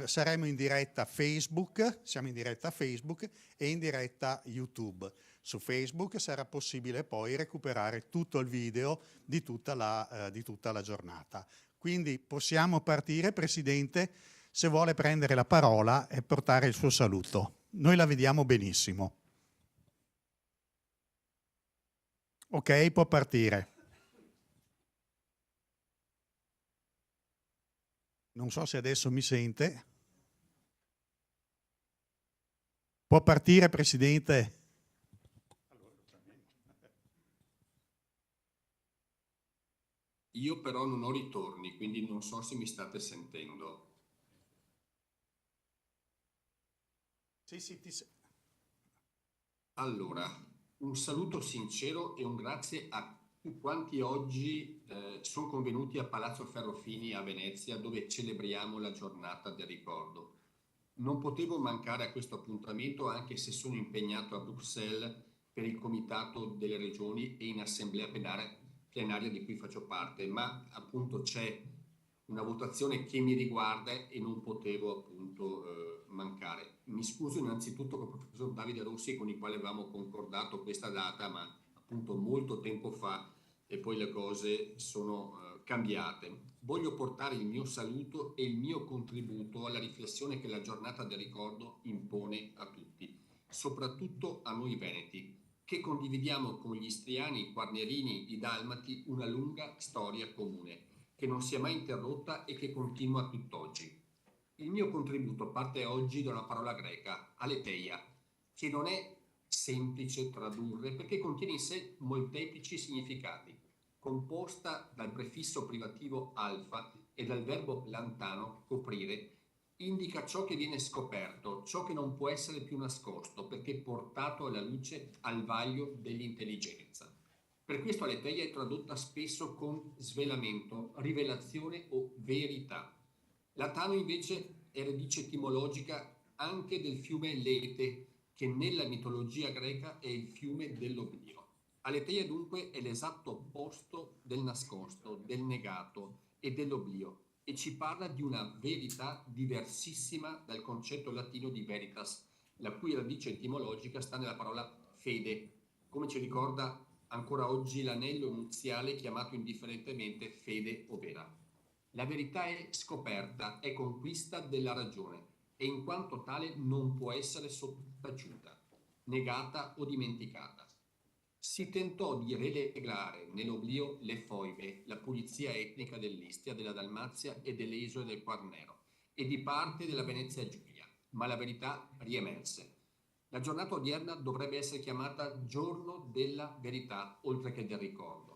Saremo in diretta Facebook, siamo in diretta Facebook e in diretta YouTube. Su Facebook sarà possibile poi recuperare tutto il video di tutta la giornata. Quindi possiamo partire, Presidente, se vuole prendere la parola e portare il suo saluto. Noi la vediamo benissimo. Ok, può partire. Non so se adesso mi sente. Può partire, Presidente? Io però non ho ritorni, quindi non so se mi state sentendo. Sì, Allora, un saluto sincero e un grazie a tutti quanti oggi sono convenuti a Palazzo Ferrofini a Venezia, dove celebriamo la giornata del ricordo. Non potevo mancare a questo appuntamento, anche se sono impegnato a Bruxelles per il Comitato delle Regioni e in Assemblea plenaria di cui faccio parte, ma appunto c'è una votazione che mi riguarda e non potevo appunto mancare. Mi scuso innanzitutto con il professor Davide Rossi, con il quale avevamo concordato questa data, ma appunto molto tempo fa e poi le cose sono cambiate. Voglio portare il mio saluto e il mio contributo alla riflessione che la giornata del ricordo impone a tutti, soprattutto a noi veneti, che condividiamo con gli istriani, i quarnerini, i dalmati una lunga storia comune, che non si è mai interrotta e che continua tutt'oggi. Il mio contributo parte oggi da una parola greca, aletheia, che non è semplice tradurre perché contiene in sé molteplici significati, composta dal prefisso privativo alfa e dal verbo lantano, coprire, indica ciò che viene scoperto, ciò che non può essere più nascosto perché portato alla luce al vaglio dell'intelligenza. Per questo aletheia è tradotta spesso con svelamento, rivelazione o verità. Latano invece è radice etimologica anche del fiume Lete, che nella mitologia greca è il fiume dell'oblio. Aletheia dunque è l'esatto opposto del nascosto, del negato e dell'oblio e ci parla di una verità diversissima dal concetto latino di veritas, la cui radice etimologica sta nella parola fede, come ci ricorda ancora oggi l'anello nuziale chiamato indifferentemente fede o vera. La verità è scoperta, è conquista della ragione e in quanto tale non può essere sottaciuta, negata o dimenticata. Si tentò di relegare nell'oblio le foibe, la pulizia etnica dell'Istria, della Dalmazia e delle isole del Quarnero e di parte della Venezia Giulia, ma la verità riemerse. La giornata odierna dovrebbe essere chiamata giorno della verità, oltre che del ricordo.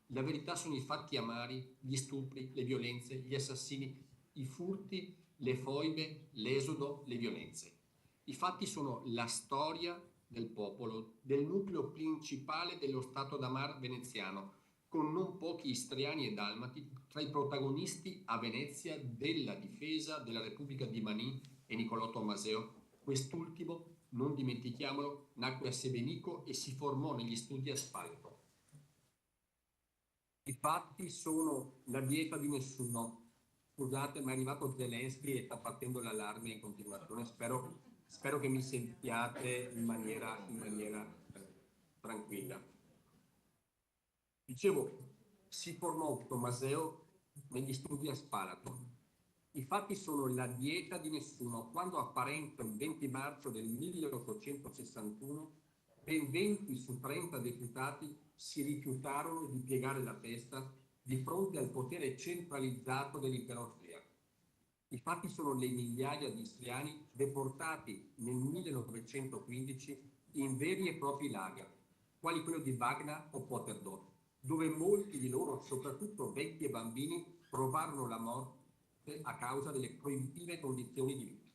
La verità sono i fatti amari, gli stupri, le violenze, gli assassini, i furti, le foibe, l'esodo, le violenze. I fatti sono la storia del popolo, del nucleo principale dello Stato d'Amar veneziano, con non pochi istriani e dalmati tra i protagonisti a Venezia della difesa della Repubblica di Manin e Niccolò Tommaseo. Quest'ultimo, non dimentichiamolo, nacque a Sebenico e si formò negli studi a Spalto. I fatti sono la dieta di nessuno. Scusate, ma è arrivato Zelensky e sta partendo l'allarme in continuazione. Spero che mi sentiate in maniera tranquilla. Dicevo, si formò Tommaseo negli studi a Spalato. I fatti sono la dieta di nessuno. Quando apparente il 20 marzo del 1861, ben 20 su 30 deputati si rifiutarono di piegare la testa di fronte al potere centralizzato dell'impero austriaco. I fatti sono le migliaia di istriani deportati nel 1915 in veri e propri lager, quali quello di Wagner o Potterdorf, dove molti di loro, soprattutto vecchi e bambini, provarono la morte a causa delle proibitive condizioni di vita.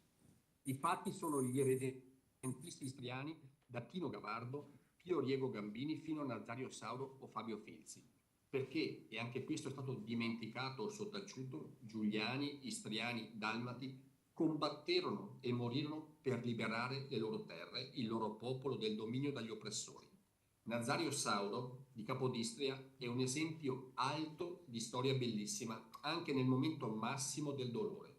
I fatti sono gli irredentisti istriani da Tino Gavardo, Pio Riego Gambini fino a Nazario Sauro o Fabio Filzi. Perché, e anche questo è stato dimenticato o sottaciuto, giuliani, istriani, dalmati combatterono e morirono per liberare le loro terre, il loro popolo del dominio dagli oppressori. Nazario Sauro di Capodistria è un esempio alto di storia bellissima anche nel momento massimo del dolore.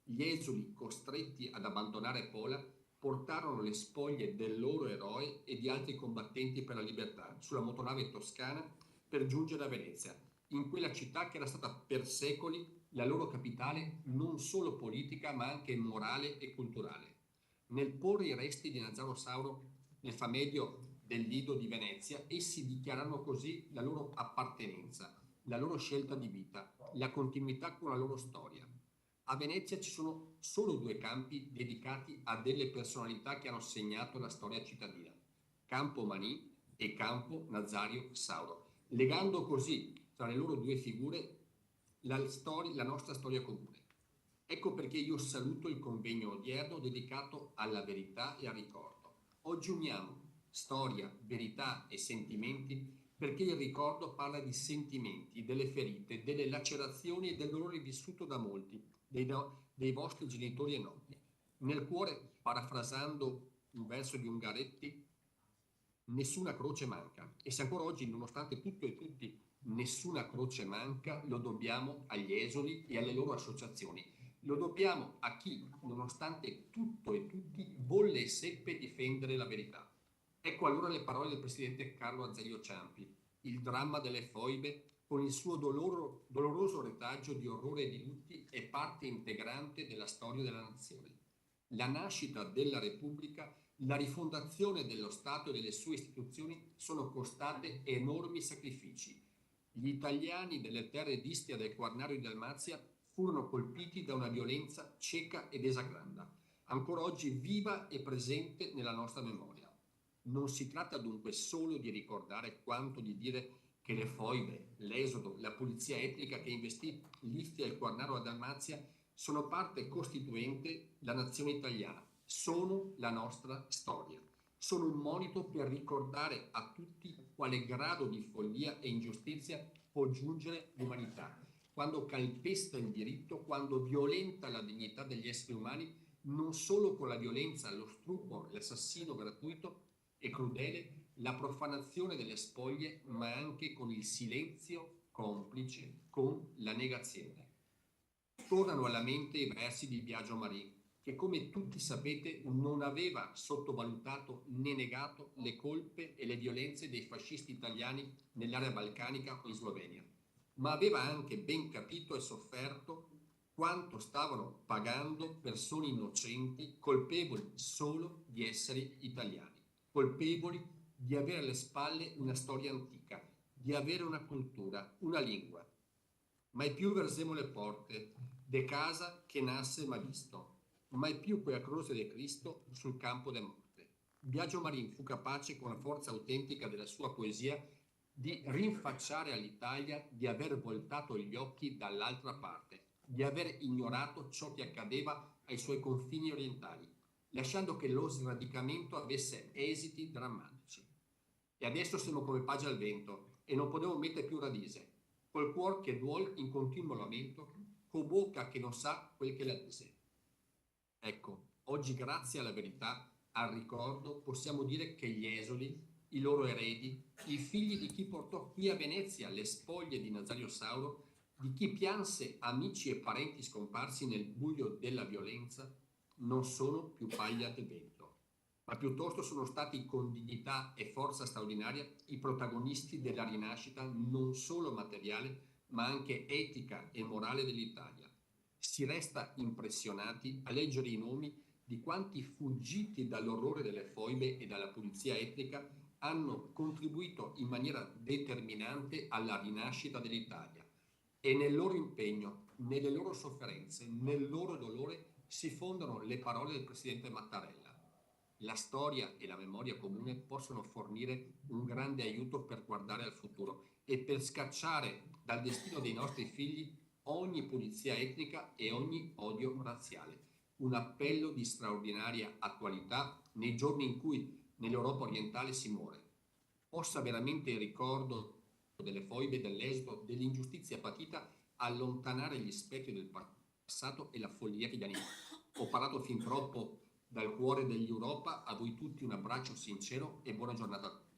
Gli esuli, costretti ad abbandonare Pola, portarono le spoglie del loro eroe e di altri combattenti per la libertà sulla motonave toscana per giungere a Venezia, in quella città che era stata per secoli la loro capitale non solo politica ma anche morale e culturale. Nel porre i resti di Nazzaro Sauro nel famedio del Lido di Venezia, essi dichiararono così la loro appartenenza, la loro scelta di vita, la continuità con la loro storia. A Venezia ci sono solo 2 campi dedicati a delle personalità che hanno segnato la storia cittadina: Campo Maní e Campo Nazario Sauro, legando così tra le loro 2 figure la nostra storia comune. Ecco perché io saluto il convegno odierno dedicato alla verità e al ricordo. Oggi uniamo storia, verità e sentimenti, perché il ricordo parla di sentimenti, delle ferite, delle lacerazioni e del dolore vissuto da molti, dei vostri genitori e nonni. Nel cuore, parafrasando un verso di Ungaretti, nessuna croce manca. E se ancora oggi, nonostante tutto e tutti, nessuna croce manca, lo dobbiamo agli esuli e alle loro associazioni. Lo dobbiamo a chi, nonostante tutto e tutti, volle e seppe difendere la verità. Ecco allora le parole del presidente Carlo Azeglio Ciampi: il dramma delle foibe, con il suo doloroso retaggio di orrore e di lutti, è parte integrante della storia della nazione. La nascita della Repubblica, la rifondazione dello Stato e delle sue istituzioni sono costate enormi sacrifici. Gli italiani delle terre d'Istria, del Quarnario e di Dalmazia furono colpiti da una violenza cieca ed esagranda, ancora oggi viva e presente nella nostra memoria. Non si tratta dunque solo di ricordare quanto di dire che le foibe, l'esodo, la pulizia etnica che investì l'Istria, il Quarnaro e la Dalmazia sono parte costituente della nazione italiana, sono la nostra storia, sono un monito per ricordare a tutti quale grado di follia e ingiustizia può giungere l'umanità, quando calpesta il diritto, quando violenta la dignità degli esseri umani, non solo con la violenza, lo stupro, l'assassino gratuito e crudele, la profanazione delle spoglie, ma anche con il silenzio complice, con la negazione. Tornano alla mente i versi di Biagio Marin, che come tutti sapete non aveva sottovalutato né negato le colpe e le violenze dei fascisti italiani nell'area balcanica o in Slovenia, ma aveva anche ben capito e sofferto quanto stavano pagando persone innocenti, colpevoli solo di essere italiani, colpevoli di avere alle spalle una storia antica, di avere una cultura, una lingua. Mai più versemo le porte de casa che nasse ma visto, mai più quella croce di Cristo sul campo de morte. Biagio Marin fu capace, con la forza autentica della sua poesia, di rinfacciare all'Italia di aver voltato gli occhi dall'altra parte, di aver ignorato ciò che accadeva ai suoi confini orientali, lasciando che lo sradicamento avesse esiti drammatici. E adesso siamo come paglia al vento e non potevo mettere più radise, col cuor che duol in continuo lamento, co bocca che non sa quel che la dise. Ecco, oggi grazie alla verità, al ricordo, possiamo dire che gli esuli, i loro eredi, i figli di chi portò qui a Venezia le spoglie di Nazario Sauro, di chi pianse amici e parenti scomparsi nel buio della violenza, non sono più paglia del vento, ma piuttosto sono stati con dignità e forza straordinaria i protagonisti della rinascita non solo materiale, ma anche etica e morale dell'Italia. Si resta impressionati a leggere i nomi di quanti, fuggiti dall'orrore delle foibe e dalla pulizia etnica, hanno contribuito in maniera determinante alla rinascita dell'Italia. E nel loro impegno, nelle loro sofferenze, nel loro dolore si fondano le parole del presidente Mattarella. La storia e la memoria comune possono fornire un grande aiuto per guardare al futuro e per scacciare dal destino dei nostri figli ogni pulizia etnica e ogni odio razziale. Un appello di straordinaria attualità nei giorni in cui nell'Europa orientale si muore. Possa veramente il ricordo delle foibe, dell'esodo, dell'ingiustizia patita allontanare gli spettri del passato e la follia che gli animò. Ho parlato fin troppo dal cuore dell'Europa, a voi tutti un abbraccio sincero e buona giornata a tutti.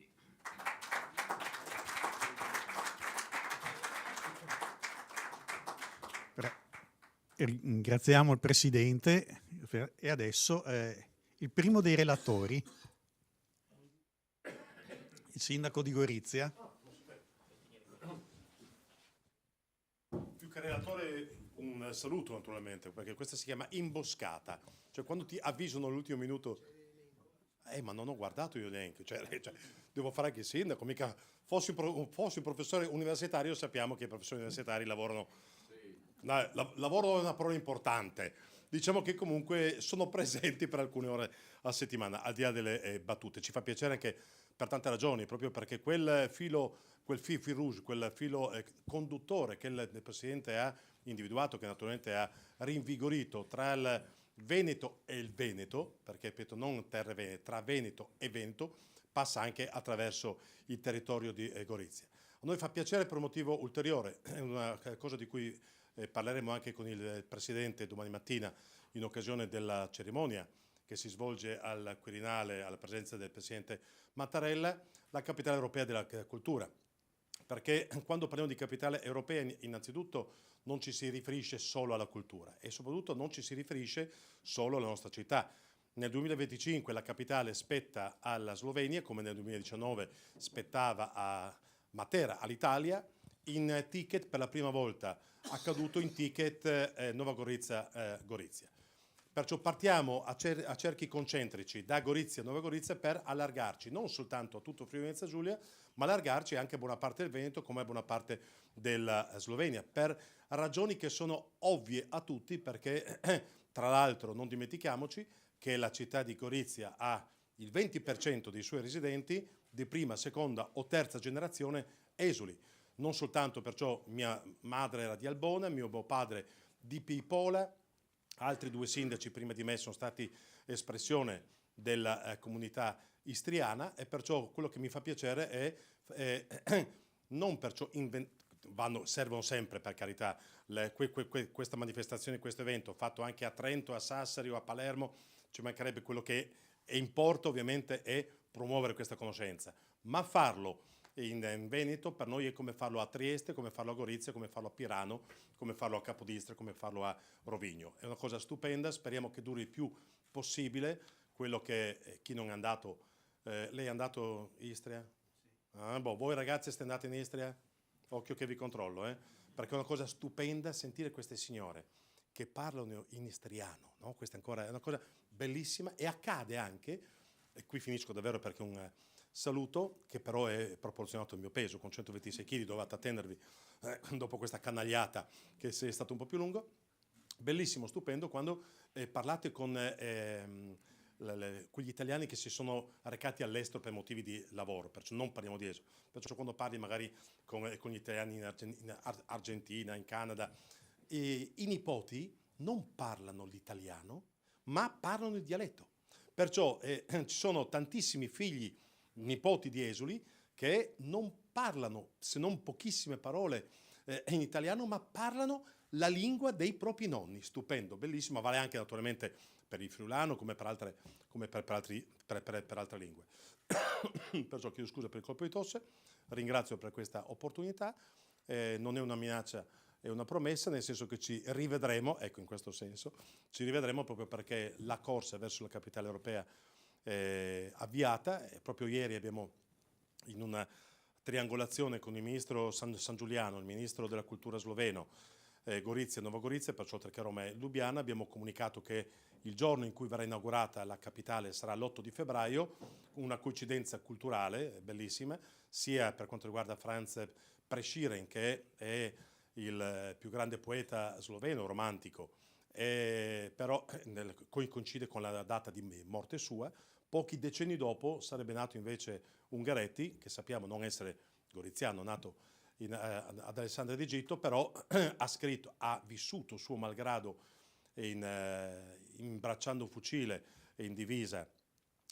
Ringraziamo il Presidente e adesso il primo dei relatori, il Sindaco di Gorizia. Più che relatore un saluto naturalmente, perché questa si chiama imboscata, cioè quando ti avvisano all'ultimo minuto, ma non ho guardato io neanche, cioè, devo fare anche il sindaco, mica fossi un professore universitario, sappiamo che i professori universitari lavorano, lavoro è una parola importante, diciamo che comunque sono presenti per alcune ore a settimana, al di là delle battute. Ci fa piacere anche per tante ragioni, proprio perché quel filo rouge, quel filo conduttore che il Presidente ha individuato, che naturalmente ha rinvigorito tra il Veneto e il Veneto, perché ripeto non terre venete, tra Veneto e Veneto, passa anche attraverso il territorio di Gorizia. A noi fa piacere per un motivo ulteriore, è una cosa di cui parleremo anche con il Presidente domani mattina in occasione della cerimonia che si svolge al Quirinale alla presenza del Presidente Mattarella, la capitale europea della cultura. Perché quando parliamo di capitale europea innanzitutto non ci si riferisce solo alla cultura e soprattutto non ci si riferisce solo alla nostra città. Nel 2025 la capitale spetta alla Slovenia, come nel 2019 spettava a Matera, all'Italia, in ticket per la prima volta accaduto in ticket Nova Gorizia. Perciò partiamo a cerchi concentrici da Gorizia a Nova Gorizia per allargarci non soltanto a tutto Friuli Venezia Giulia, ma allargarci anche a buona parte del Veneto come a buona parte della Slovenia, per ragioni che sono ovvie a tutti, perché tra l'altro non dimentichiamoci che la città di Gorizia ha il 20% dei suoi residenti di prima, seconda o terza generazione esuli. Non soltanto perciò mia madre era di Albona, mio padre di Pipola, altri due sindaci prima di me sono stati espressione della comunità istriana, e perciò quello che mi fa piacere è non perciò servono sempre, per carità, questa manifestazione, questo evento fatto anche a Trento, a Sassari o a Palermo, ci mancherebbe, quello che importa ovviamente è promuovere questa conoscenza, ma farlo in Veneto per noi è come farlo a Trieste, come farlo a Gorizia, come farlo a Pirano, come farlo a Capodistria, come farlo a Rovigno. È una cosa stupenda, speriamo che duri il più possibile. Quello che chi non è andato, lei è andato in Istria? Sì. Voi ragazzi siete andati in Istria? Occhio che vi controllo, perché è una cosa stupenda sentire queste signore che parlano in istriano, no? Questa è una cosa bellissima, e accade anche, e qui finisco davvero perché un saluto che però è proporzionato al mio peso, con 126 kg dovete attendervi dopo questa canagliata che è stato un po' più lungo. Bellissimo, stupendo quando parlate con quegli italiani che si sono recati all'estero per motivi di lavoro, perciò non parliamo di eso. Perciò quando parli magari con gli italiani in Argentina, in Canada, i nipoti non parlano l'italiano, ma parlano il dialetto. Perciò ci sono tantissimi figli, nipoti di esuli, che non parlano, se non pochissime parole in italiano, ma parlano la lingua dei propri nonni. Stupendo, bellissimo, vale anche naturalmente per il friulano come per altre lingue. Perciò chiedo scusa per il colpo di tosse, ringrazio per questa opportunità, non è una minaccia, è una promessa, nel senso che ci rivedremo, ecco, in questo senso, ci rivedremo proprio perché la corsa verso la capitale europea è avviata, e proprio ieri abbiamo, in una triangolazione con il ministro San Giuliano, il ministro della cultura sloveno, Gorizia e Nova Gorizia, perciò oltre che Roma e Lubiana, abbiamo comunicato che il giorno in cui verrà inaugurata la capitale sarà l'8 di febbraio, una coincidenza culturale bellissima, sia per quanto riguarda Franz Prešeren, che è il più grande poeta sloveno, romantico, però coincide con la data di morte sua. Pochi decenni dopo sarebbe nato invece Ungaretti, che sappiamo non essere goriziano, nato ad Alessandria d'Egitto, però ha vissuto suo malgrado imbracciando un fucile e in divisa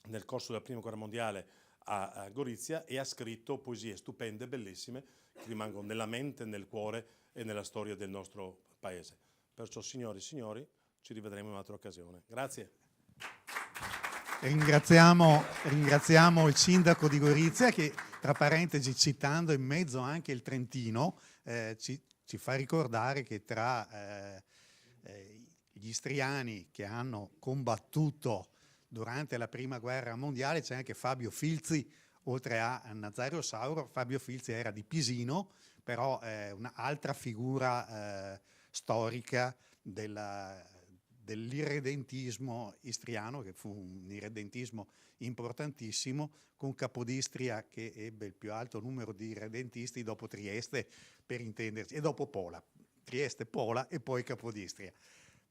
nel corso della prima guerra mondiale a Gorizia, e ha scritto poesie stupende, bellissime, che rimangono nella mente, nel cuore e nella storia del nostro paese. Perciò, signori e signori, ci rivedremo in un'altra occasione. Grazie. Ringraziamo il sindaco di Gorizia che, tra parentesi, citando in mezzo anche il Trentino, ci fa ricordare che tra gli istriani che hanno combattuto durante la prima guerra mondiale. C'è anche Fabio Filzi, oltre a Nazario Sauro. Fabio Filzi era di Pisino, però è un'altra figura storica dell'irredentismo istriano, che fu un irredentismo importantissimo, con Capodistria che ebbe il più alto numero di irredentisti dopo Trieste, per intenderci, e dopo Pola. Trieste, Pola e poi Capodistria.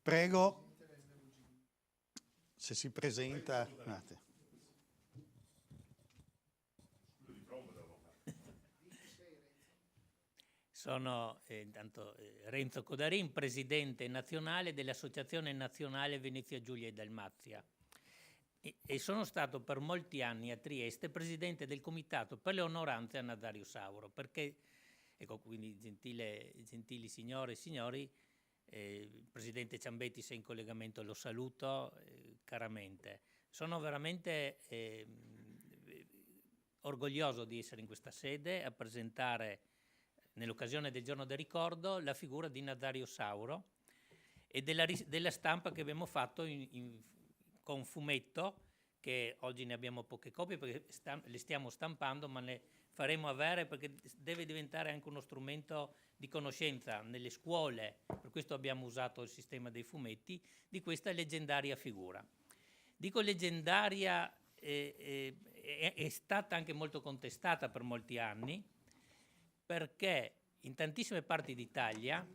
Prego, se si presenta. Sono intanto Renzo Codarin, presidente nazionale dell'Associazione Nazionale Venezia Giulia e Dalmazia, e sono stato per molti anni a Trieste presidente del Comitato per le Onoranze a Nazario Sauro, perché, ecco, quindi gentili signore e signori, il presidente Ciambetti, se è in collegamento, lo saluto caramente. Sono veramente orgoglioso di essere in questa sede a presentare, nell'occasione del giorno del ricordo, la figura di Nazario Sauro e della stampa che abbiamo fatto con fumetto, che oggi ne abbiamo poche copie perché le stiamo stampando, ma ne faremo avere, perché deve diventare anche uno strumento di conoscenza nelle scuole. Per questo abbiamo usato il sistema dei fumetti di questa leggendaria figura. Dico leggendaria, è stata anche molto contestata per molti anni, perché in tantissime parti d'Italia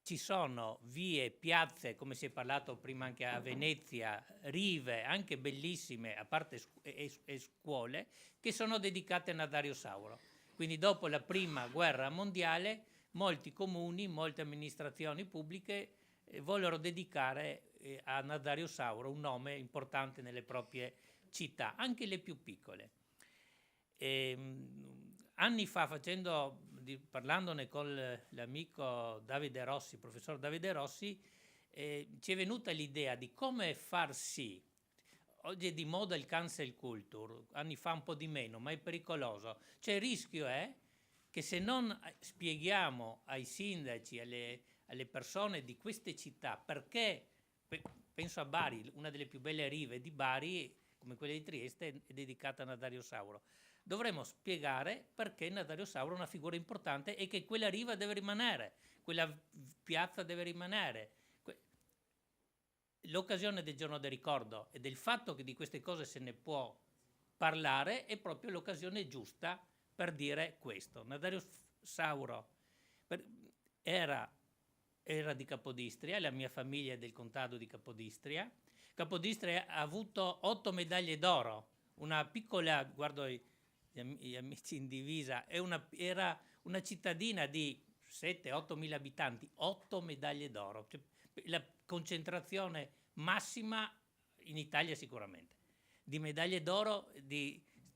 ci sono vie, piazze, come si è parlato prima anche a Venezia, rive anche bellissime, a parte e scuole, che sono dedicate a Nazario Sauro. Quindi dopo la prima guerra mondiale molti comuni, molte amministrazioni pubbliche vollero dedicare a Nazario Sauro un nome importante nelle proprie città, anche le più piccole. Anni fa, parlandone con l'amico Davide Rossi, professor Davide Rossi, ci è venuta l'idea di come far sì. Oggi è di moda il cancel culture, anni fa un po' di meno, ma è pericoloso. Cioè il rischio è che se non spieghiamo ai sindaci, alle persone di queste città, perché, penso a Bari, una delle più belle rive di Bari, come quella di Trieste, è dedicata a Nazario Sauro. Dovremmo spiegare perché Nazario Sauro è una figura importante e che quella riva deve rimanere, quella piazza deve rimanere. L'occasione del giorno del ricordo e del fatto che di queste cose se ne può parlare è proprio l'occasione giusta per dire questo. Nazario Sauro era di Capodistria, la mia famiglia è del contado di Capodistria. Capodistria ha avuto 8 medaglie d'oro, una piccola, guardo gli amici in divisa, era una cittadina di 7-8 mila abitanti, 8 medaglie d'oro, cioè, la concentrazione massima in Italia sicuramente, di medaglie d'oro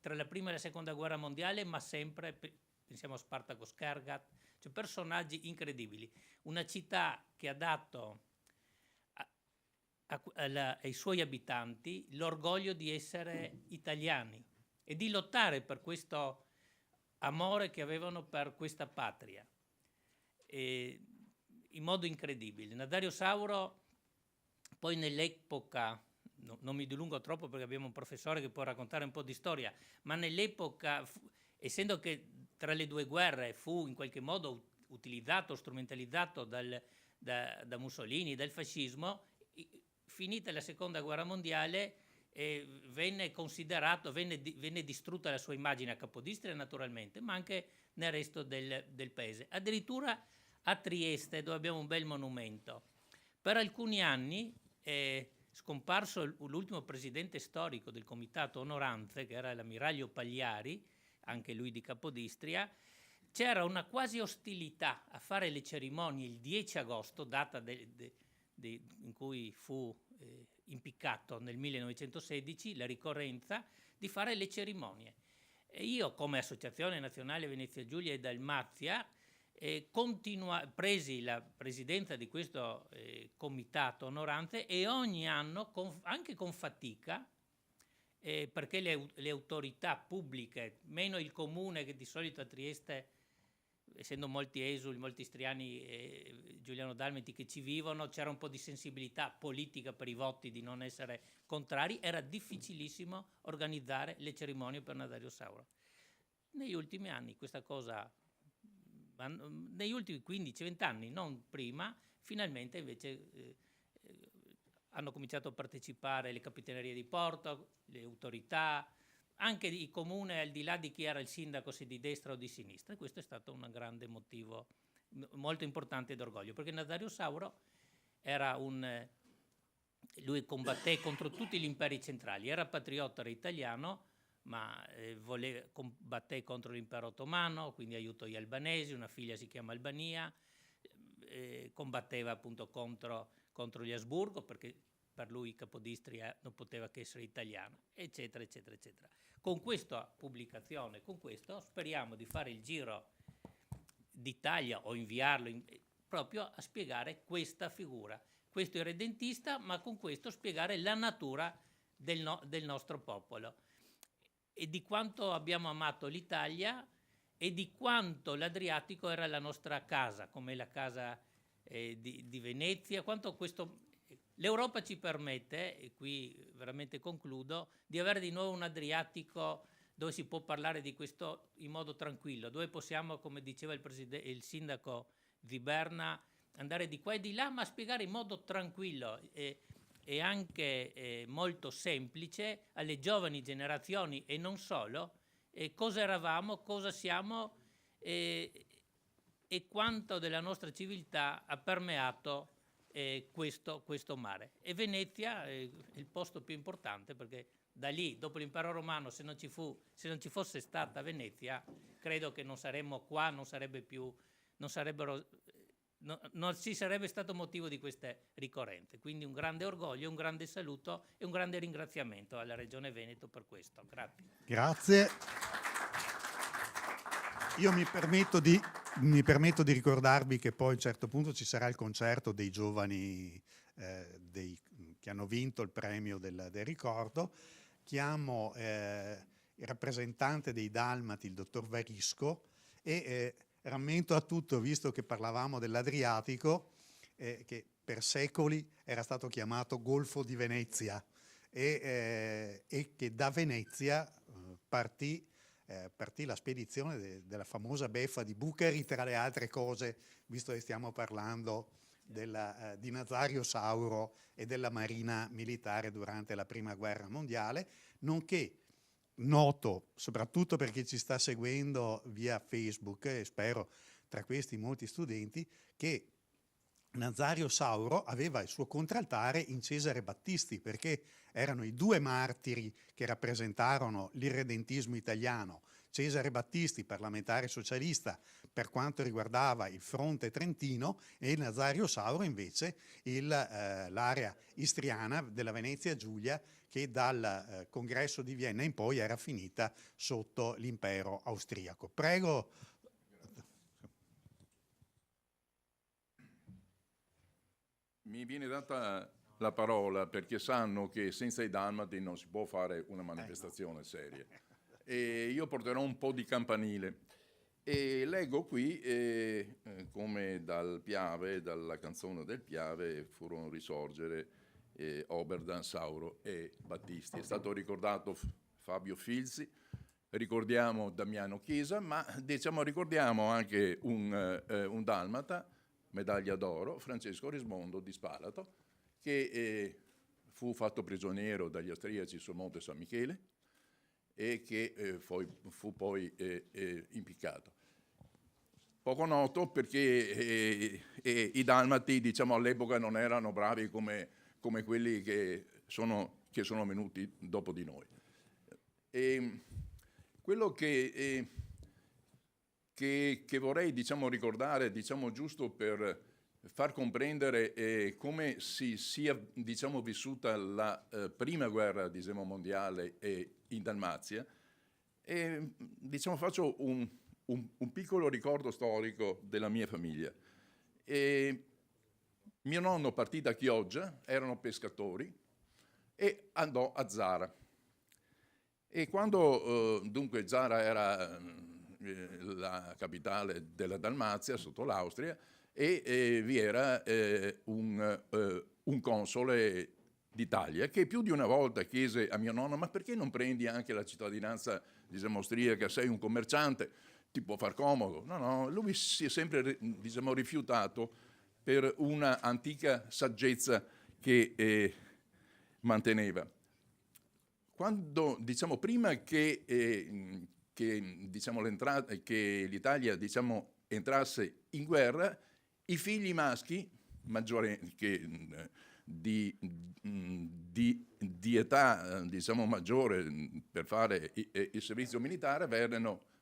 tra la prima e la seconda guerra mondiale, ma sempre, pensiamo a Spartaco Skergat, cioè personaggi incredibili. Una città che ha dato ai suoi abitanti l'orgoglio di essere italiani e di lottare per questo amore che avevano per questa patria, in modo incredibile. Nazario Sauro, poi nell'epoca, non mi dilungo troppo perché abbiamo un professore che può raccontare un po' di storia, ma nell'epoca, essendo che tra le due guerre fu in qualche modo utilizzato, strumentalizzato da Mussolini, dal fascismo, finita la seconda guerra mondiale, venne distrutta la sua immagine a Capodistria naturalmente, ma anche nel resto del paese. Addirittura a Trieste, dove abbiamo un bel monumento. Per alcuni anni è scomparso l'ultimo presidente storico del Comitato Onoranze, che era l'ammiraglio Pagliari, anche lui di Capodistria. C'era una quasi ostilità a fare le cerimonie il 10 agosto, data in cui fu impiccato nel 1916, la ricorrenza, di fare le cerimonie. E io, come Associazione Nazionale Venezia Giulia e Dalmazia, presi la presidenza di questo comitato onoranze, e ogni anno, anche con fatica, perché le autorità pubbliche, meno il comune che di solito a Trieste essendo molti esuli, molti istriani e Giuliano Dalmati che ci vivono, c'era un po' di sensibilità politica per i voti di non essere contrari, era difficilissimo organizzare le cerimonie per Nazario Sauro. Negli ultimi anni questa cosa, negli ultimi 15-20 anni, non prima, finalmente invece hanno cominciato a partecipare le capitanerie di porto, le autorità, anche i comuni, al di là di chi era il sindaco, se di destra o di sinistra, e questo è stato un grande motivo molto importante d'orgoglio, perché Nazario Sauro era lui combatté contro tutti gli imperi centrali, era patriota, era italiano, ma combatté contro l'impero ottomano, quindi aiutò gli albanesi, una figlia si chiama Albania, combatteva appunto contro gli Asburgo, perché per lui Capodistria non poteva che essere italiano, eccetera, eccetera, eccetera. Con questa pubblicazione, con questo, speriamo di fare il giro d'Italia o inviarlo proprio a spiegare questa figura. Questo è il redentista, ma con questo spiegare la natura del nostro popolo e di quanto abbiamo amato l'Italia e di quanto l'Adriatico era la nostra casa, come la casa di Venezia, quanto questo... L'Europa ci permette, e qui veramente concludo, di avere di nuovo un Adriatico dove si può parlare di questo in modo tranquillo, dove possiamo, come diceva il sindaco Ziberna, andare di qua e di là, ma spiegare in modo tranquillo e anche molto semplice alle giovani generazioni e non solo, cosa eravamo, cosa siamo e quanto della nostra civiltà ha permeato questo mare. E Venezia è il posto più importante, perché da lì, dopo l'impero romano, se non ci fosse stata Venezia, credo che non saremmo qua, non ci sarebbe stato motivo di queste ricorrenze. Quindi un grande orgoglio, un grande saluto e un grande ringraziamento alla Regione Veneto per questo. Grazie. Grazie. Io mi permetto di ricordarvi che poi a un certo punto ci sarà il concerto dei giovani che hanno vinto il premio del ricordo. Chiamo il rappresentante dei Dalmati, il dottor Varisco, e rammento a tutto, visto che parlavamo dell'Adriatico, che per secoli era stato chiamato Golfo di Venezia e che da Venezia partì la spedizione della famosa beffa di Bucari, tra le altre cose, visto che stiamo parlando di Nazario Sauro e della marina militare durante la Prima Guerra Mondiale, nonché noto, soprattutto per chi ci sta seguendo via Facebook, e spero tra questi molti studenti, che Nazario Sauro aveva il suo contraltare in Cesare Battisti, perché erano i due martiri che rappresentarono l'irredentismo italiano. Cesare Battisti, parlamentare socialista per quanto riguardava il fronte trentino, e Nazario Sauro invece l'area istriana della Venezia Giulia, che dal congresso di Vienna in poi era finita sotto l'impero austriaco. Prego. Mi viene data la parola perché sanno che senza i dalmati non si può fare una manifestazione seria. E io porterò un po' di campanile. E leggo qui come dal Piave, dalla canzone del Piave, furono risorgere Oberdan, Sauro e Battisti. È stato ricordato Fabio Filzi, ricordiamo Damiano Chiesa, ma ricordiamo anche un dalmata, medaglia d'oro, Francesco Rismondo di Spalato, che fu fatto prigioniero dagli austriaci sul Monte San Michele e che fu poi impiccato. Poco noto perché i dalmati, all'epoca non erano bravi come quelli che sono venuti dopo di noi. E quello che vorrei ricordare, giusto per far comprendere come si sia vissuta la prima guerra mondiale in Dalmazia, faccio un piccolo ricordo storico della mia famiglia. Mio nonno partì da Chioggia, erano pescatori, e andò a Zara. E quando dunque Zara era la capitale della Dalmazia, sotto l'Austria, e vi era un console d'Italia che più di una volta chiese a mio nonno: ma perché non prendi anche la cittadinanza, diciamo, austriaca? Sei un commerciante, ti può far comodo. No, lui si è sempre, diciamo, rifiutato per una antica saggezza che manteneva. Quando, diciamo, prima che l'Italia, diciamo, entrasse in guerra, i figli maschi maggiori di età, diciamo, maggiore per fare il servizio militare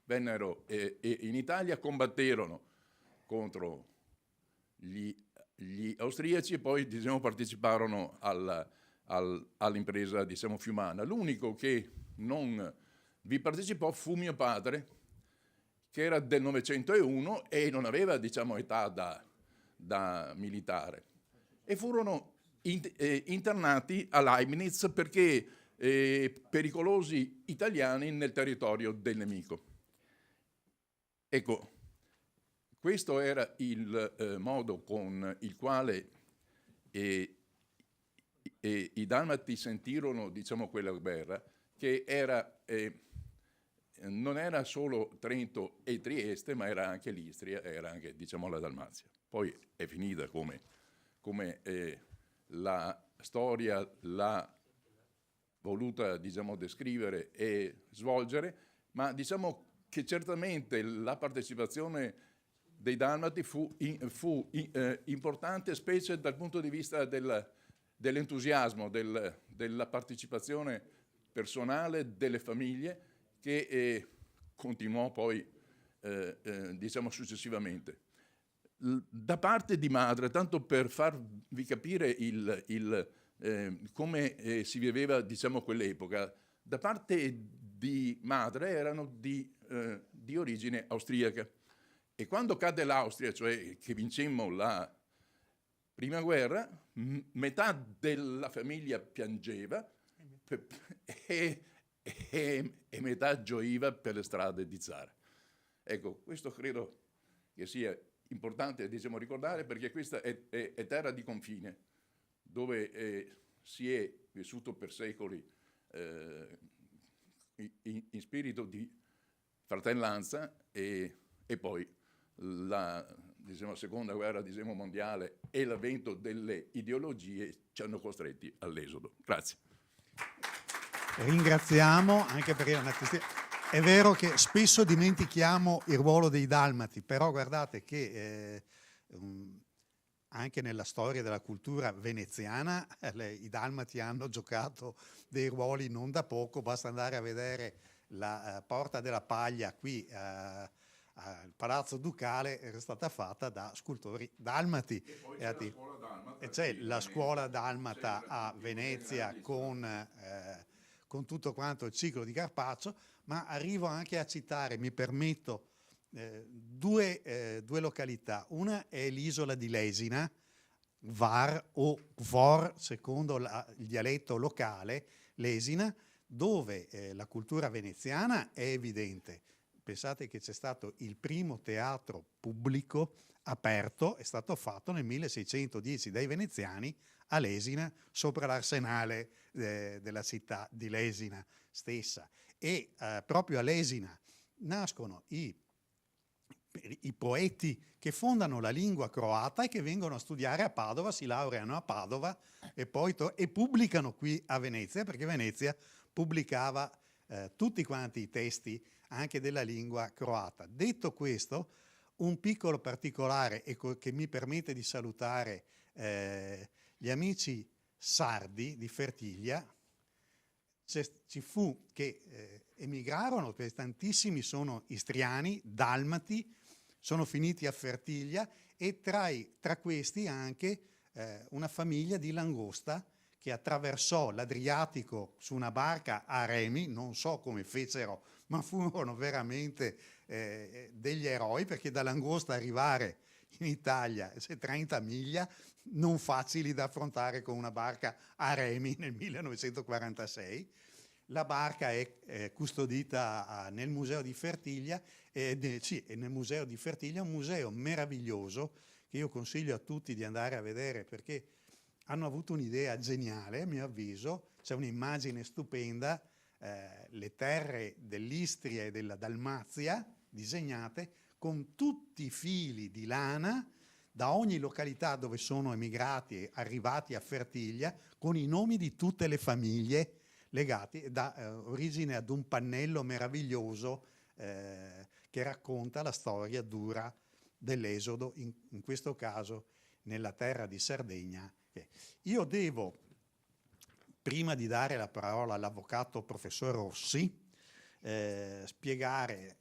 vennero in Italia, combatterono contro gli austriaci e poi, diciamo, parteciparono all'impresa, diciamo, fiumana. L'unico che non vi partecipò fu mio padre, che era del 901 e non aveva, diciamo, età da militare, e furono internati a Leibniz perché pericolosi italiani nel territorio del nemico. Ecco, questo era il modo con il quale i dalmati sentirono, diciamo, quella guerra, che non era solo Trento e Trieste, ma era anche l'Istria, era anche, diciamo, la Dalmazia. Poi è finita come la storia l'ha voluta, diciamo, descrivere e svolgere, ma diciamo che certamente la partecipazione dei dalmati fu importante, specie dal punto di vista dell'entusiasmo, della partecipazione personale delle famiglie, che continuò poi, diciamo, successivamente. Da parte di madre, tanto per farvi capire come si viveva, diciamo, quell'epoca, da parte di madre erano di origine austriaca, e quando cadde l'Austria, cioè che vincemmo la prima guerra, metà della famiglia piangeva e metà gioiva per le strade di Zara. Ecco, questo credo che sia importante, diciamo, ricordare, perché questa è terra di confine, dove si è vissuto per secoli in spirito di fratellanza, e poi la, diciamo, seconda guerra, diciamo, mondiale e l'avvento delle ideologie ci hanno costretti all'esodo. Grazie. Ringraziamo, anche perché è vero che spesso dimentichiamo il ruolo dei dalmati, però guardate che anche nella storia della cultura veneziana i dalmati hanno giocato dei ruoli non da poco. Basta andare a vedere la Porta della Paglia qui al Palazzo Ducale, era stata fatta da scultori dalmati. E c'è la scuola dalmata a Venezia con tutto quanto il ciclo di Carpaccio, ma arrivo anche a citare, mi permetto, due località. Una è l'isola di Lesina, Var o Vor, secondo il dialetto locale, Lesina, dove la cultura veneziana è evidente. Pensate che c'è stato il primo teatro pubblico aperto, è stato fatto nel 1610 dai veneziani a Lesina, sopra l'arsenale della città di Lesina stessa. E proprio a Lesina nascono i poeti che fondano la lingua croata e che vengono a studiare a Padova, si laureano a Padova e poi pubblicano qui a Venezia, perché Venezia pubblicava tutti quanti i testi anche della lingua croata. Detto questo, un piccolo particolare che mi permette di salutare gli amici sardi di Fertiglia. Ci fu che emigrarono, perché tantissimi sono istriani, dalmati, sono finiti a Fertiglia, e tra questi anche una famiglia di langosta che attraversò l'Adriatico su una barca a remi, non so come fecero, ma furono veramente degli eroi, perché da Langosta arrivare in Italia 30 miglia non facili da affrontare con una barca a remi nel 1946. La barca è custodita nel Museo di Fertiglia, e nel Museo di Fertiglia, un museo meraviglioso che io consiglio a tutti di andare a vedere, perché hanno avuto un'idea geniale, a mio avviso. C'è un'immagine stupenda, le terre dell'Istria e della Dalmazia disegnate con tutti i fili di lana da ogni località dove sono emigrati e arrivati a Fertiglia, con i nomi di tutte le famiglie legati, da origine ad un pannello meraviglioso che racconta la storia dura dell'esodo, in questo caso nella terra di Sardegna. Io devo, prima di dare la parola all'avvocato professor Rossi, spiegare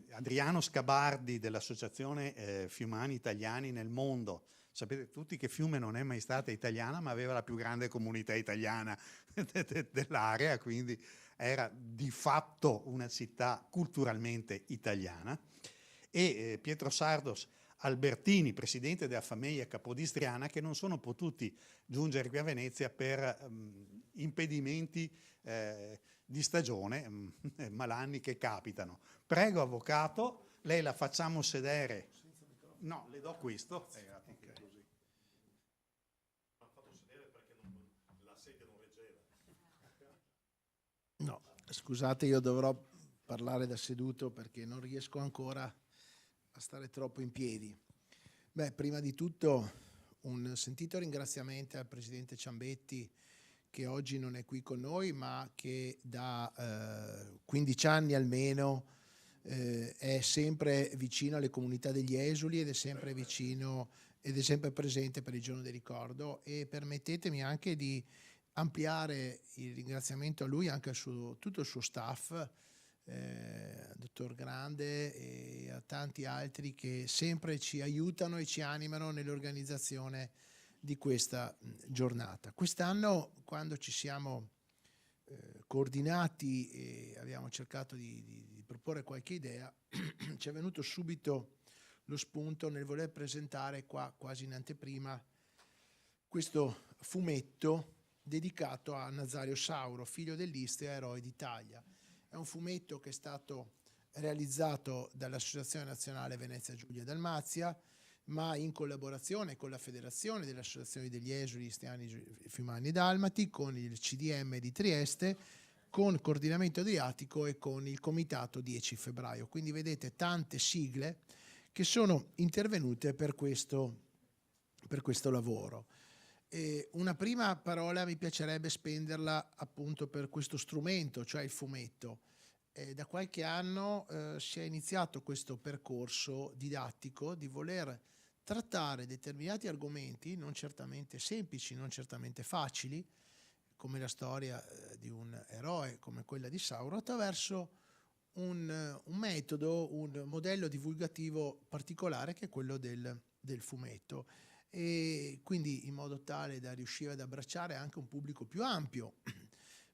Adriano Scabardi dell'Associazione Fiumani Italiani nel Mondo. Sapete tutti che Fiume non è mai stata italiana, ma aveva la più grande comunità italiana dell'area, quindi era di fatto una città culturalmente italiana. E Pietro Sardos Albertini, presidente della famiglia Capodistriana, che non sono potuti giungere qui a Venezia per impedimenti di stagione, malanni che capitano. Prego, avvocato, lei la facciamo sedere. No, le do questo. No, scusate, io dovrò parlare da seduto perché non riesco ancora a stare troppo in piedi. Beh, prima di tutto un sentito ringraziamento al Presidente Ciambetti, che oggi non è qui con noi, ma che da 15 anni almeno è sempre vicino alle comunità degli esuli ed è sempre vicino ed è sempre presente per il giorno del ricordo. E permettetemi anche di ampliare il ringraziamento a lui, anche a tutto il suo staff, dottor Grande e a tanti altri che sempre ci aiutano e ci animano nell'organizzazione di questa giornata. Quest'anno, quando ci siamo coordinati e abbiamo cercato di proporre qualche idea, ci è venuto subito lo spunto nel voler presentare qua, quasi in anteprima, questo fumetto dedicato a Nazario Sauro, figlio dell'Istria, eroe d'Italia. È un fumetto che è stato realizzato dall'Associazione Nazionale Venezia Giulia Dalmazia, ma in collaborazione con la Federazione delle Associazioni degli Esuli Istriani Fiumani Dalmati, con il CDM di Trieste, con Coordinamento Adriatico e con il Comitato 10 febbraio. Quindi vedete tante sigle che sono intervenute per questo lavoro. E una prima parola mi piacerebbe spenderla appunto per questo strumento, cioè il fumetto. Da qualche anno si è iniziato questo percorso didattico di voler trattare determinati argomenti non certamente semplici, non certamente facili, come la storia di un eroe come quella di Sauro, attraverso un metodo, un modello divulgativo particolare che è quello del fumetto, e quindi in modo tale da riuscire ad abbracciare anche un pubblico più ampio,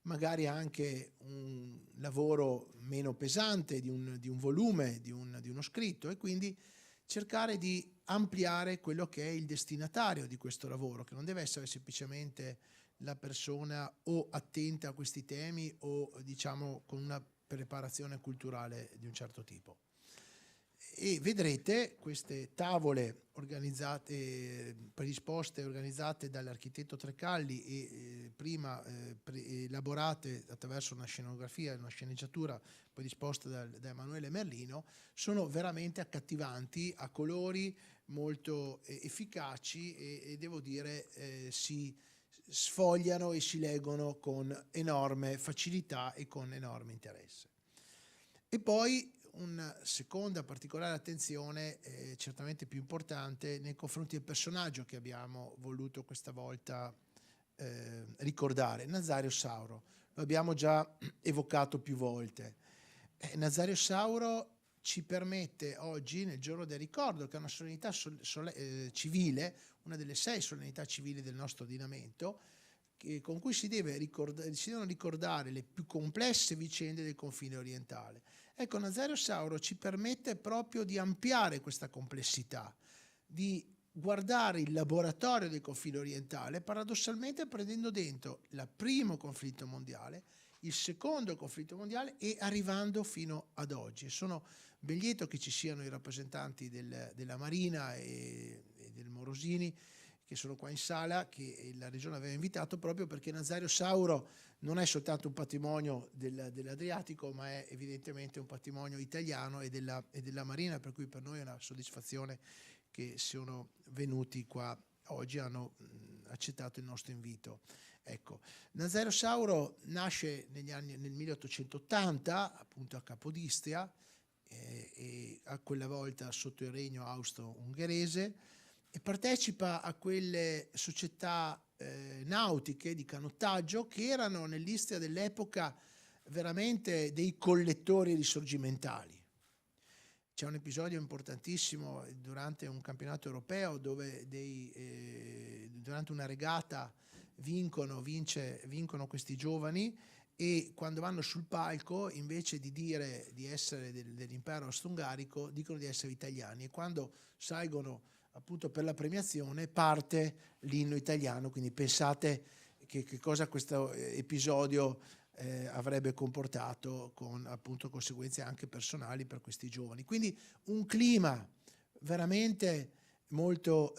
magari anche un lavoro meno pesante di un volume, di uno scritto, e quindi cercare di ampliare quello che è il destinatario di questo lavoro, che non deve essere semplicemente la persona o attenta a questi temi o diciamo con una preparazione culturale di un certo tipo. E vedrete queste tavole organizzate, predisposte e organizzate dall'architetto Trecalli e prima elaborate attraverso una scenografia e una sceneggiatura predisposta da Emanuele Merlino, sono veramente accattivanti, a colori molto efficaci e devo dire si sfogliano e si leggono con enorme facilità e con enorme interesse. E poi una seconda particolare attenzione, certamente più importante, nei confronti del personaggio che abbiamo voluto questa volta ricordare, Nazario Sauro. Lo abbiamo già evocato più volte. Nazario Sauro ci permette oggi, nel giorno del ricordo, che è una solennità civile, una delle 6 solennità civili del nostro ordinamento, con cui si devono ricordare le più complesse vicende del confine orientale. Ecco, Nazario Sauro ci permette proprio di ampliare questa complessità, di guardare il laboratorio del conflitto orientale, paradossalmente prendendo dentro il primo conflitto mondiale, il secondo conflitto mondiale e arrivando fino ad oggi. Sono ben lieto che ci siano i rappresentanti della Marina e del Morosini, che sono qua in sala, che la Regione aveva invitato proprio perché Nazario Sauro non è soltanto un patrimonio dell'Adriatico, ma è evidentemente un patrimonio italiano e della Marina, per cui per noi è una soddisfazione che sono venuti qua oggi, hanno accettato il nostro invito. Ecco, Nazario Sauro nasce nel 1880, appunto a Capodistria, e a quella volta sotto il regno austro-ungherese, e partecipa a quelle società nautiche di canottaggio che erano nell'Istria dell'epoca veramente dei collettori risorgimentali. C'è un episodio importantissimo durante un campionato europeo dove durante una regata vincono questi giovani, e quando vanno sul palco, invece di dire di essere dell'impero austro-ungarico, dicono di essere italiani, e quando salgono appunto per la premiazione parte l'inno italiano. Quindi pensate che cosa questo episodio avrebbe comportato, con appunto conseguenze anche personali per questi giovani. Quindi un clima veramente molto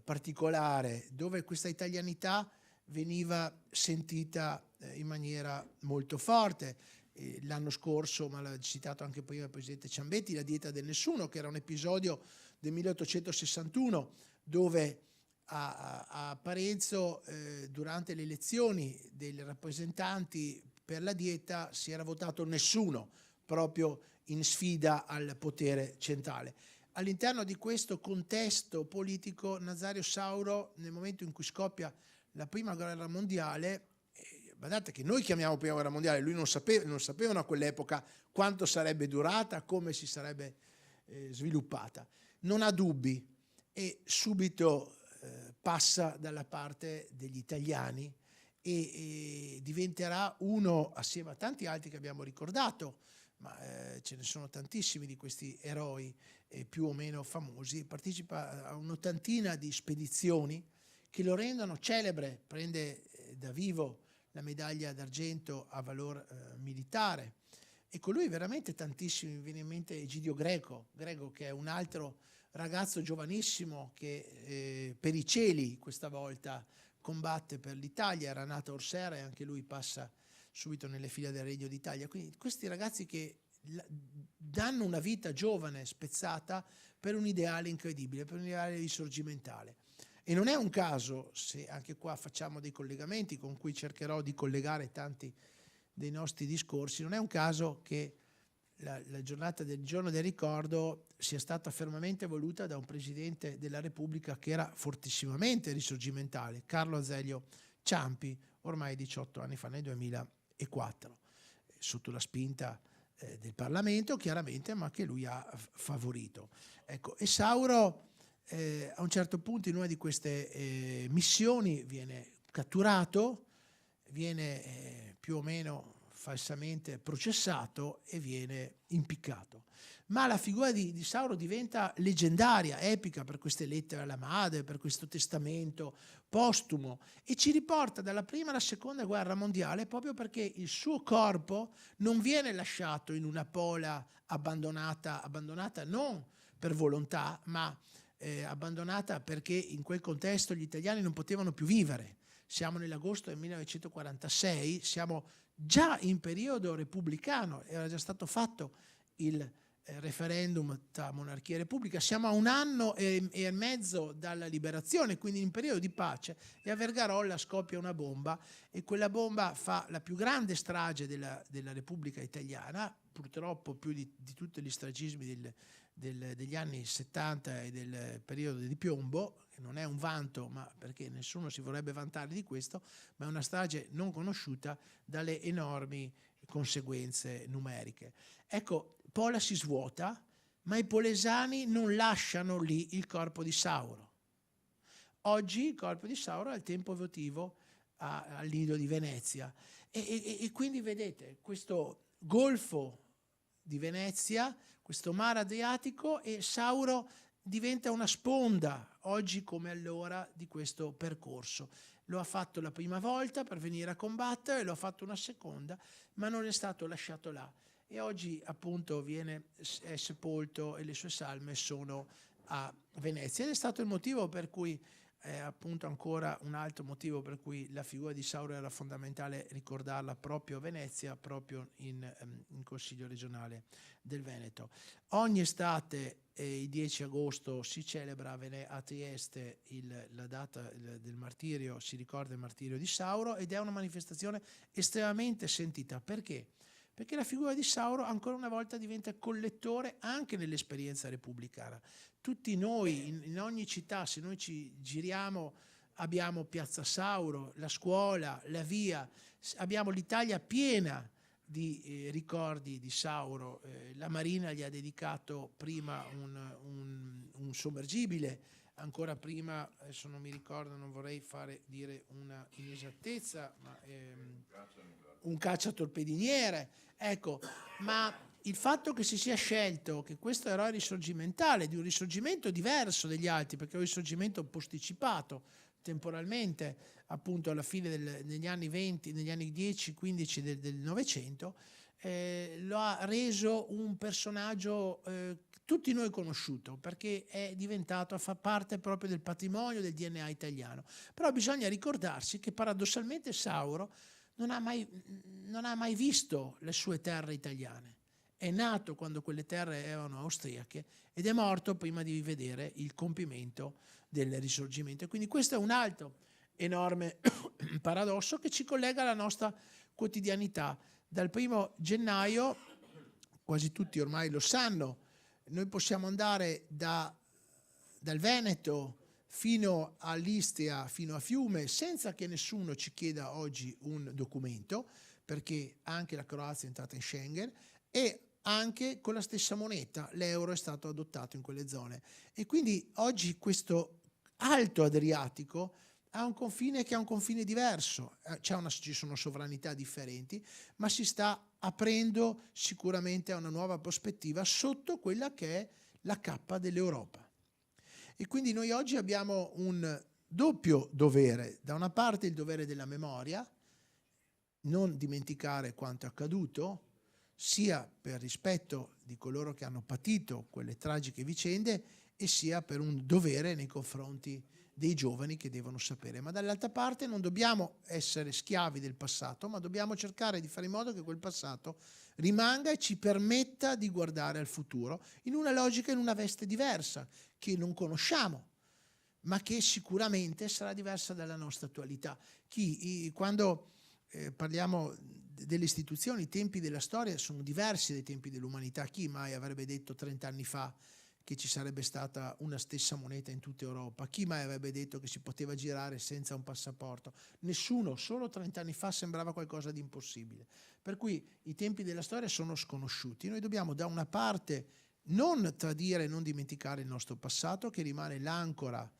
particolare, dove questa italianità veniva sentita in maniera molto forte. L'anno scorso, ma l'ha citato anche prima il Presidente Ciambetti, la dieta del nessuno, che era un episodio del 1861 dove a Parenzo durante le elezioni dei rappresentanti per la dieta si era votato nessuno, proprio in sfida al potere centrale. All'interno di questo contesto politico, Nazario Sauro, nel momento in cui scoppia la prima guerra mondiale, guardate che noi chiamiamo prima guerra mondiale, lui non sapevano a quell'epoca quanto sarebbe durata, come si sarebbe sviluppata. Non ha dubbi e subito passa dalla parte degli italiani e diventerà uno, assieme a tanti altri che abbiamo ricordato, ma ce ne sono tantissimi di questi eroi più o meno famosi. Partecipa a un'ottantina di spedizioni che lo rendono celebre, prende da vivo la medaglia d'argento a valor militare, e con lui veramente tantissimi. Mi viene in mente Egidio Greco, che è un altro ragazzo giovanissimo che per i cieli questa volta combatte per l'Italia, era nato a Orsera e anche lui passa subito nelle file del Regno d'Italia. Quindi questi ragazzi che danno una vita giovane, spezzata, per un ideale incredibile, per un ideale risorgimentale. E non è un caso se anche qua facciamo dei collegamenti con cui cercherò di collegare tanti dei nostri discorsi, non è un caso che la giornata del giorno del ricordo sia stata fermamente voluta da un Presidente della Repubblica che era fortissimamente risorgimentale, Carlo Azeglio Ciampi, ormai 18 anni fa, nel 2004, sotto la spinta del Parlamento chiaramente, ma che lui ha favorito. Ecco, e Sauro a un certo punto in una di queste missioni viene catturato, viene più o meno falsamente processato e viene impiccato. Ma la figura di Sauro diventa leggendaria, epica, per queste lettere alla madre, per questo testamento postumo, e ci riporta dalla prima alla seconda guerra mondiale, proprio perché il suo corpo non viene lasciato in una pola abbandonata non per volontà, ma abbandonata perché in quel contesto gli italiani non potevano più vivere. Siamo nell'agosto del 1946, siamo già in periodo repubblicano, era già stato fatto il referendum tra monarchia e repubblica, siamo a un anno e mezzo dalla liberazione, quindi in periodo di pace, e a Vergarolla scoppia una bomba, e quella bomba fa la più grande strage della Repubblica Italiana, purtroppo più di tutti gli stragismi degli anni 70 e del periodo di piombo, che non è un vanto, ma perché nessuno si vorrebbe vantare di questo, ma è una strage non conosciuta dalle enormi conseguenze numeriche. Ecco, Pola si svuota, ma i polesani non lasciano lì il corpo di Sauro. Oggi il corpo di Sauro è al tempo votivo al Lido di Venezia, e quindi vedete questo golfo di Venezia, questo mare Adriatico, e Sauro diventa una sponda, oggi come allora, di questo percorso. Lo ha fatto la prima volta per venire a combattere, lo ha fatto una seconda, ma non è stato lasciato là. E oggi appunto è sepolto e le sue salme sono a Venezia. Ed è stato il motivo per cui, appunto ancora un altro motivo per cui la figura di Sauro era fondamentale ricordarla proprio a Venezia, proprio in Consiglio regionale del Veneto. Ogni estate, il 10 agosto, si celebra a Trieste la data del martirio, si ricorda il martirio di Sauro, ed è una manifestazione estremamente sentita. Perché? Perché la figura di Sauro ancora una volta diventa collettore anche nell'esperienza repubblicana. Tutti noi, in ogni città, se noi ci giriamo, abbiamo Piazza Sauro, la scuola, la via, abbiamo l'Italia piena di ricordi di Sauro. La Marina gli ha dedicato prima un sommergibile, ancora prima, adesso non mi ricordo, non vorrei dire una inesattezza, ma un cacciatorpediniere, ecco. Ma il fatto che si sia scelto che questo eroe risorgimentale, di un risorgimento diverso degli altri, perché è un risorgimento posticipato temporalmente, appunto alla fine negli anni 20, negli anni 10-15 del Novecento, lo ha reso un personaggio tutti noi conosciuto, perché è diventato, fa parte proprio del patrimonio del DNA italiano. Però bisogna ricordarsi che paradossalmente Sauro non ha mai visto le sue terre italiane. È nato quando quelle terre erano austriache ed è morto prima di vedere il compimento del Risorgimento. E quindi questo è un altro enorme paradosso che ci collega alla nostra quotidianità. Dal 1° gennaio, quasi tutti ormai lo sanno, noi possiamo andare dal Veneto fino all'Istria, fino a Fiume, senza che nessuno ci chieda oggi un documento, perché anche la Croazia è entrata in Schengen, e anche con la stessa moneta l'euro è stato adottato in quelle zone. E quindi oggi questo Alto Adriatico ha un confine che è un confine diverso, ci sono sovranità differenti, ma si sta aprendo sicuramente a una nuova prospettiva sotto quella che è la cappa dell'Europa. E quindi noi oggi abbiamo un doppio dovere: da una parte il dovere della memoria, non dimenticare quanto è accaduto, sia per rispetto di coloro che hanno patito quelle tragiche vicende, e sia per un dovere nei confronti dei giovani che devono sapere. Ma dall'altra parte non dobbiamo essere schiavi del passato, ma dobbiamo cercare di fare in modo che quel passato rimanga e ci permetta di guardare al futuro in una logica, in una veste diversa, che non conosciamo, ma che sicuramente sarà diversa dalla nostra attualità. Quando parliamo delle istituzioni, i tempi della storia sono diversi dai tempi dell'umanità. Chi mai avrebbe detto 30 anni fa che ci sarebbe stata una stessa moneta in tutta Europa? Chi mai avrebbe detto che si poteva girare senza un passaporto? Nessuno, solo 30 anni fa sembrava qualcosa di impossibile. Per cui i tempi della storia sono sconosciuti. Noi dobbiamo da una parte non tradire, non dimenticare il nostro passato, che rimane l'ancora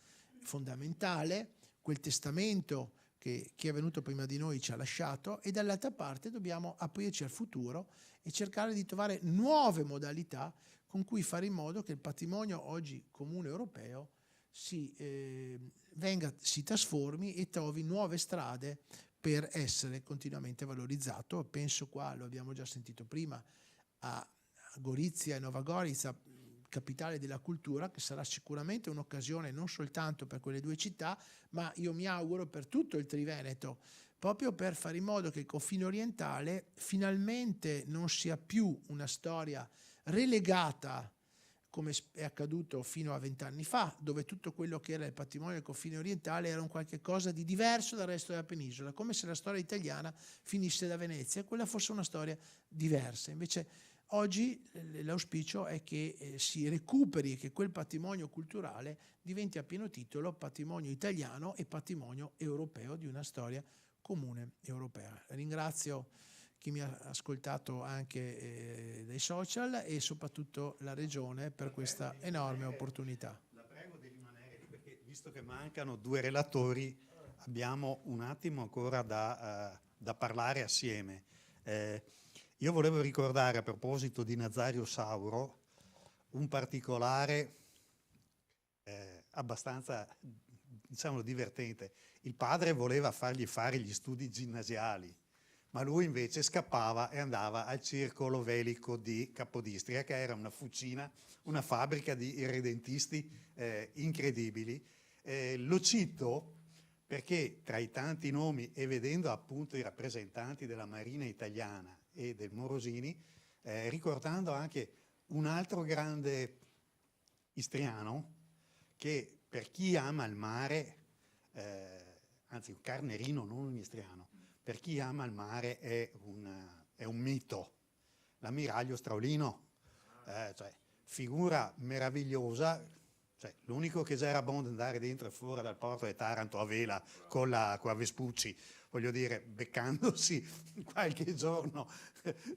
fondamentale, quel testamento che chi è venuto prima di noi ci ha lasciato, e dall'altra parte dobbiamo aprirci al futuro e cercare di trovare nuove modalità con cui fare in modo che il patrimonio oggi comune europeo si trasformi e trovi nuove strade per essere continuamente valorizzato. Penso qua, lo abbiamo già sentito prima, a Gorizia e Nova Gorica, capitale della cultura, che sarà sicuramente un'occasione non soltanto per quelle due città, ma io mi auguro per tutto il Triveneto, proprio per fare in modo che il confine orientale finalmente non sia più una storia relegata, come è accaduto fino a 20 anni fa, dove tutto quello che era il patrimonio del confine orientale era un qualche cosa di diverso dal resto della penisola, come se la storia italiana finisse da Venezia e quella fosse una storia diversa. Invece oggi l'auspicio è che si recuperi e che quel patrimonio culturale diventi a pieno titolo patrimonio italiano e patrimonio europeo di una storia comune europea. Ringrazio chi mi ha ascoltato anche dai social e soprattutto la Regione per questa enorme opportunità. La prego di rimanere lì, perché visto che mancano due relatori abbiamo un attimo ancora da parlare assieme. Io volevo ricordare, a proposito di Nazario Sauro, un particolare abbastanza, diciamo, divertente. Il padre voleva fargli fare gli studi ginnasiali, ma lui invece scappava e andava al circolo velico di Capodistria, che era una fucina, una fabbrica di irredentisti incredibili. Lo cito perché tra i tanti nomi, e vedendo appunto i rappresentanti della Marina italiana e del Morosini, ricordando anche un altro grande istriano che, per chi ama il mare, anzi un carnerino, non un istriano, per chi ama il mare è un mito, l'ammiraglio Straulino, cioè, figura meravigliosa, cioè, l'unico che già era buono andare dentro e fuori dal porto di Taranto a vela con la Vespucci, voglio dire, beccandosi qualche giorno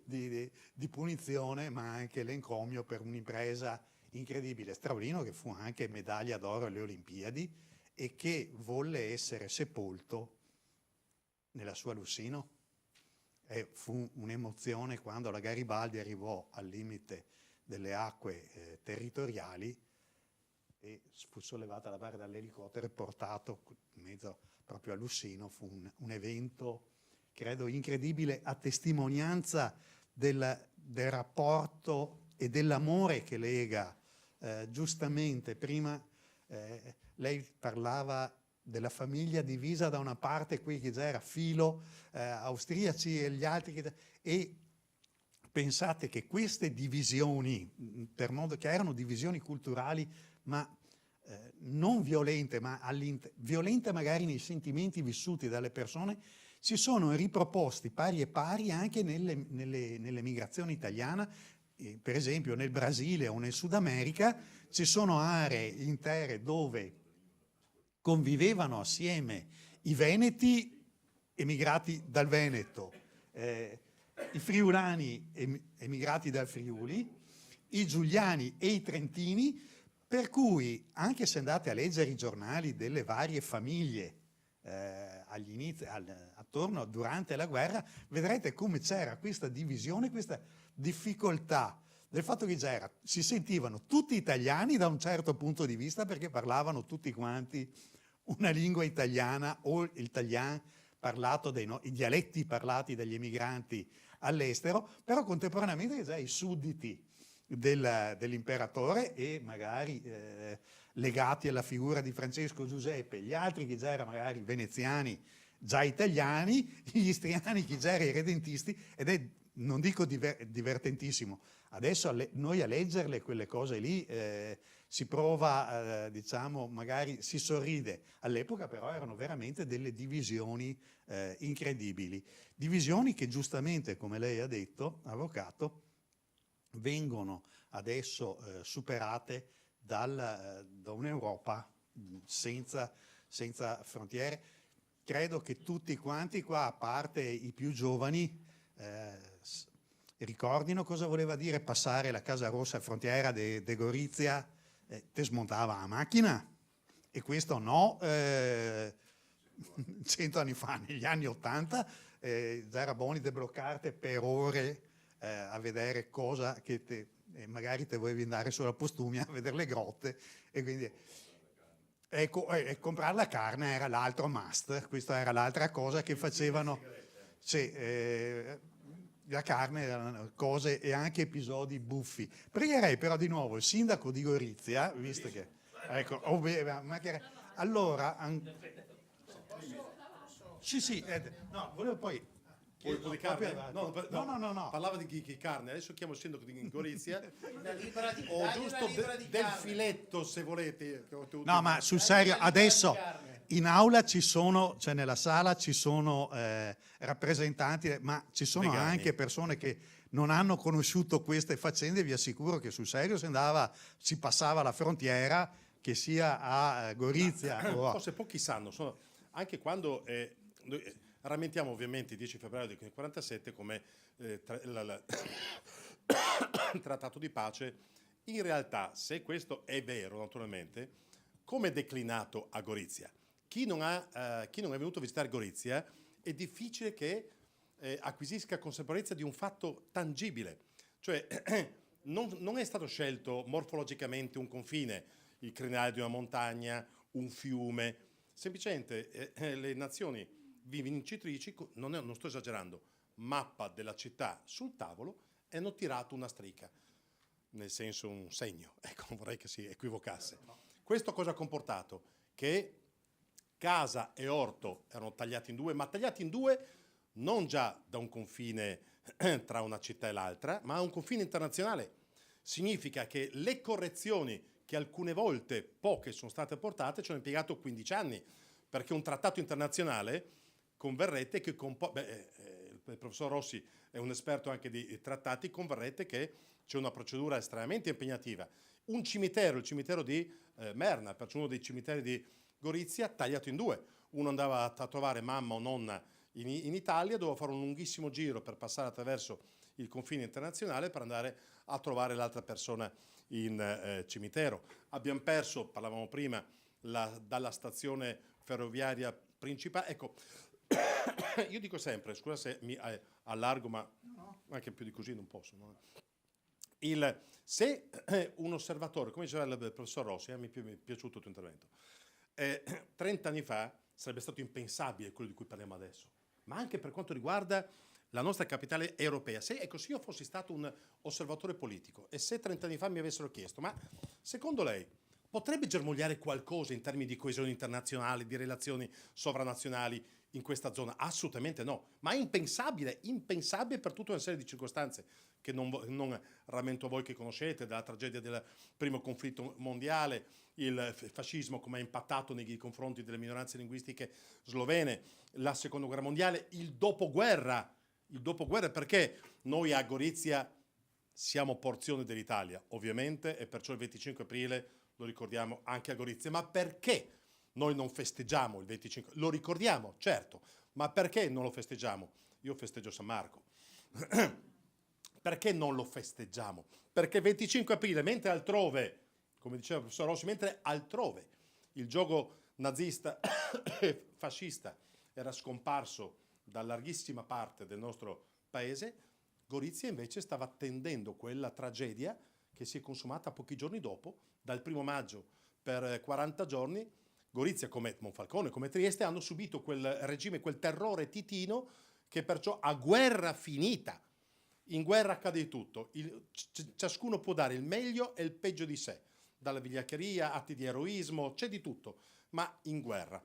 di punizione, ma anche l'encomio per un'impresa incredibile. Straulino, che fu anche medaglia d'oro alle Olimpiadi e che volle essere sepolto nella sua Lussino. Fu un'emozione quando la Garibaldi arrivò al limite delle acque territoriali e fu sollevata la barra dall'elicottero e portato in mezzo proprio a Lussino. Fu un evento, credo, incredibile, a testimonianza del rapporto e dell'amore che lega. Giustamente prima lei parlava della famiglia divisa da una parte, qui che già era filo austriaci e gli altri e pensate che queste divisioni, per modo che erano divisioni culturali, ma non violente, ma violente magari nei sentimenti vissuti dalle persone, si sono riproposti pari e pari anche nell'emigrazione italiana. Per esempio nel Brasile o nel Sud America ci sono aree intere dove convivevano assieme i veneti emigrati dal Veneto, i friulani emigrati dal Friuli, i giuliani e i trentini, per cui anche se andate a leggere i giornali delle varie famiglie agli inizi, attorno, durante la guerra, vedrete come c'era questa divisione, questa difficoltà del fatto che si sentivano tutti italiani da un certo punto di vista perché parlavano tutti quanti una lingua italiana o l'italiano parlato i dialetti parlati dagli emigranti all'estero, però contemporaneamente già i sudditi dell'imperatore e magari legati alla figura di Francesco Giuseppe, gli altri che già erano magari veneziani, già italiani, gli istriani che già erano i redentisti, ed è, non dico divertentissimo. Adesso noi a leggerle quelle cose lì si prova, diciamo, magari si sorride. All'epoca però erano veramente delle divisioni incredibili. Divisioni che giustamente, come lei ha detto, avvocato, vengono adesso superate da un'Europa senza frontiere. Credo che tutti quanti qua, a parte i più giovani, ricordino cosa voleva dire passare la Casa Rossa frontiera de Gorizia, te smontava la macchina, e questo no 100 anni fa, negli anni 80 già era buoni di bloccarti per ore a vedere cosa che magari te volevi andare sulla Postumia a vedere le grotte, e quindi comprare la carne era l'altro must, questa era l'altra cosa che facevano. Sì, la carne erano cose e anche episodi buffi. Pregherei però di nuovo il sindaco di Gorizia, visto che ecco, allora sì, no, volevo poi di carne? No. No. Parlava di carne, adesso chiamo il sindaco di Gorizia o dagli giusto una libra di del carne. filetto, se volete. No, ma sul serio, adesso in aula ci sono, cioè nella sala ci sono rappresentanti, ma ci sono vegani, anche persone che non hanno conosciuto queste faccende. Vi assicuro che sul serio si passava la frontiera, che sia a Gorizia o a... Forse pochi sanno, anche quando noi rammentiamo ovviamente il 10 febbraio del 1947 come il trattato di pace. In realtà, se questo è vero, naturalmente, come è declinato a Gorizia? Chi non è venuto a visitare Gorizia è difficile che acquisisca consapevolezza di un fatto tangibile. Cioè, non è stato scelto morfologicamente un confine. il crinale di una montagna, un fiume. Semplicemente le nazioni vincitrici, non sto esagerando, mappa della città sul tavolo e hanno tirato una striscia, nel senso un segno, ecco, non vorrei che si equivocasse. Questo cosa ha comportato? Che casa e orto erano tagliati in due, ma tagliati in due non già da un confine tra una città e l'altra, ma a un confine internazionale. Significa che le correzioni che alcune volte poche sono state apportate ci hanno impiegato 15 anni, perché un trattato internazionale, converrete che il professor Rossi è un esperto anche di trattati, converrete che c'è una procedura estremamente impegnativa. Un cimitero, il cimitero di Merna, perciò uno dei cimiteri di Gorizia, tagliato in due. Uno andava a trovare mamma o nonna in Italia, doveva fare un lunghissimo giro per passare attraverso il confine internazionale per andare a trovare l'altra persona in cimitero. Abbiamo perso, parlavamo prima, dalla stazione ferroviaria principale. Ecco, io dico sempre, scusa se mi allargo, ma anche più di così non posso. No? Se un osservatore, come diceva il professor Rossi, mi è piaciuto il tuo intervento, 30 anni fa sarebbe stato impensabile quello di cui parliamo adesso, ma anche per quanto riguarda la nostra capitale europea. Se io fossi stato un osservatore politico e se 30 anni fa mi avessero chiesto, ma secondo lei potrebbe germogliare qualcosa in termini di coesione internazionale, di relazioni sovranazionali in questa zona? Assolutamente no, ma è impensabile per tutta una serie di circostanze che non rammento voi che conoscete, dalla tragedia del primo conflitto mondiale, il fascismo come ha impattato nei confronti delle minoranze linguistiche slovene, la seconda guerra mondiale, il dopoguerra, perché noi a Gorizia siamo porzione dell'Italia, ovviamente, e perciò il 25 aprile lo ricordiamo anche a Gorizia. Ma perché noi non festeggiamo il 25? Lo ricordiamo, certo, ma perché non lo festeggiamo? Io festeggio San Marco. Perché non lo festeggiamo? Perché il 25 aprile, mentre altrove, come diceva il professor Rossi, mentre altrove il gioco nazista e fascista era scomparso da larghissima parte del nostro paese, Gorizia invece stava attendendo quella tragedia che si è consumata pochi giorni dopo. Dal 1° maggio per 40 giorni Gorizia, come Monfalcone, come Trieste, hanno subito quel regime, quel terrore titino che perciò a guerra finita, in guerra accade di tutto, ciascuno può dare il meglio e il peggio di sé, dalla vigliaccheria, atti di eroismo, c'è di tutto, ma in guerra.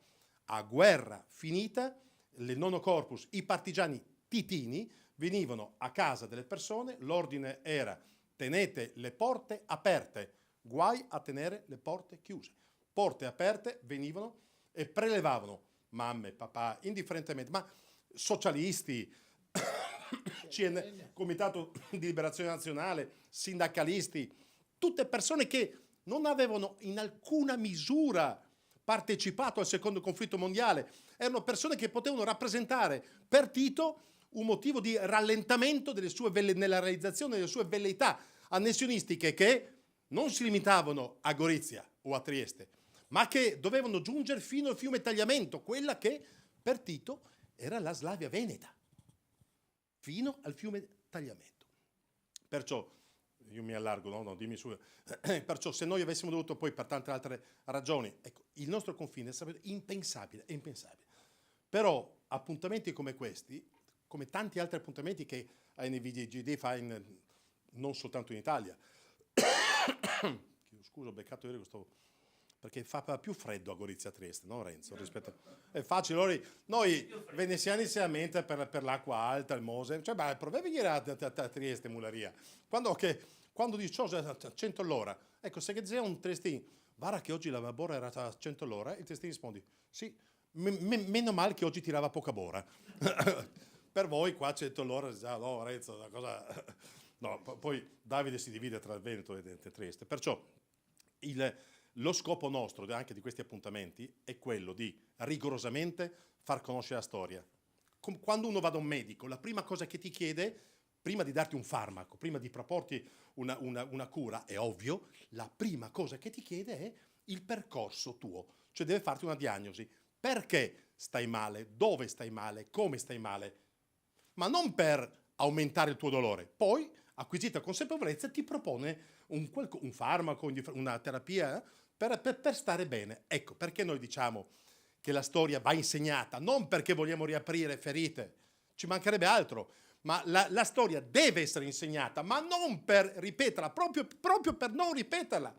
A guerra finita, il nono corpus, i partigiani titini, venivano a casa delle persone, l'ordine era tenete le porte aperte, guai a tenere le porte chiuse. Porte aperte, venivano e prelevavano mamme, papà, indifferentemente, ma socialisti, Comitato di Liberazione Nazionale, sindacalisti, tutte persone che non avevano in alcuna misura partecipato al secondo conflitto mondiale, erano persone che potevano rappresentare per Tito un motivo di rallentamento nella realizzazione delle sue velleità annessionistiche, che non si limitavano a Gorizia o a Trieste, ma che dovevano giungere fino al fiume Tagliamento, quella che per Tito era la Slavia veneta, fino al fiume Tagliamento. Perciò, io mi allargo, no, dimmi su, perciò se noi avessimo dovuto poi per tante altre ragioni, ecco, il nostro confine sarebbe impensabile, è impensabile. Però appuntamenti come questi, come tanti altri appuntamenti che NVGD fa non soltanto in Italia, scusa, ho beccato ieri questo, perché fa più freddo a Gorizia Trieste, no Renzo? È facile, noi veneziani si lamenta per l'acqua alta, il Mose, cioè provavi a venire a Trieste, Mularia, quando dici 100 all'ora, ecco, se che diceva un triestino, guarda che oggi la bora era a 100 all'ora, il triestino risponde, sì, meno male che oggi tirava poca bora. Per voi qua 100 all'ora, no Renzo, una cosa... No, poi Davide si divide tra il Veneto e Trieste, perciò lo scopo nostro anche di questi appuntamenti è quello di rigorosamente far conoscere la storia. Quando uno va da un medico, la prima cosa che ti chiede, prima di darti un farmaco, prima di proporti una cura, è ovvio, la prima cosa che ti chiede è il percorso tuo, cioè deve farti una diagnosi. Perché stai male? Dove stai male? Come stai male? Ma non per aumentare il tuo dolore. Poi, acquisita consapevolezza, ti propone un farmaco, una terapia per stare bene. Ecco, perché noi diciamo che la storia va insegnata, non perché vogliamo riaprire ferite, ci mancherebbe altro, ma la storia deve essere insegnata, ma non per ripeterla, proprio per non ripeterla,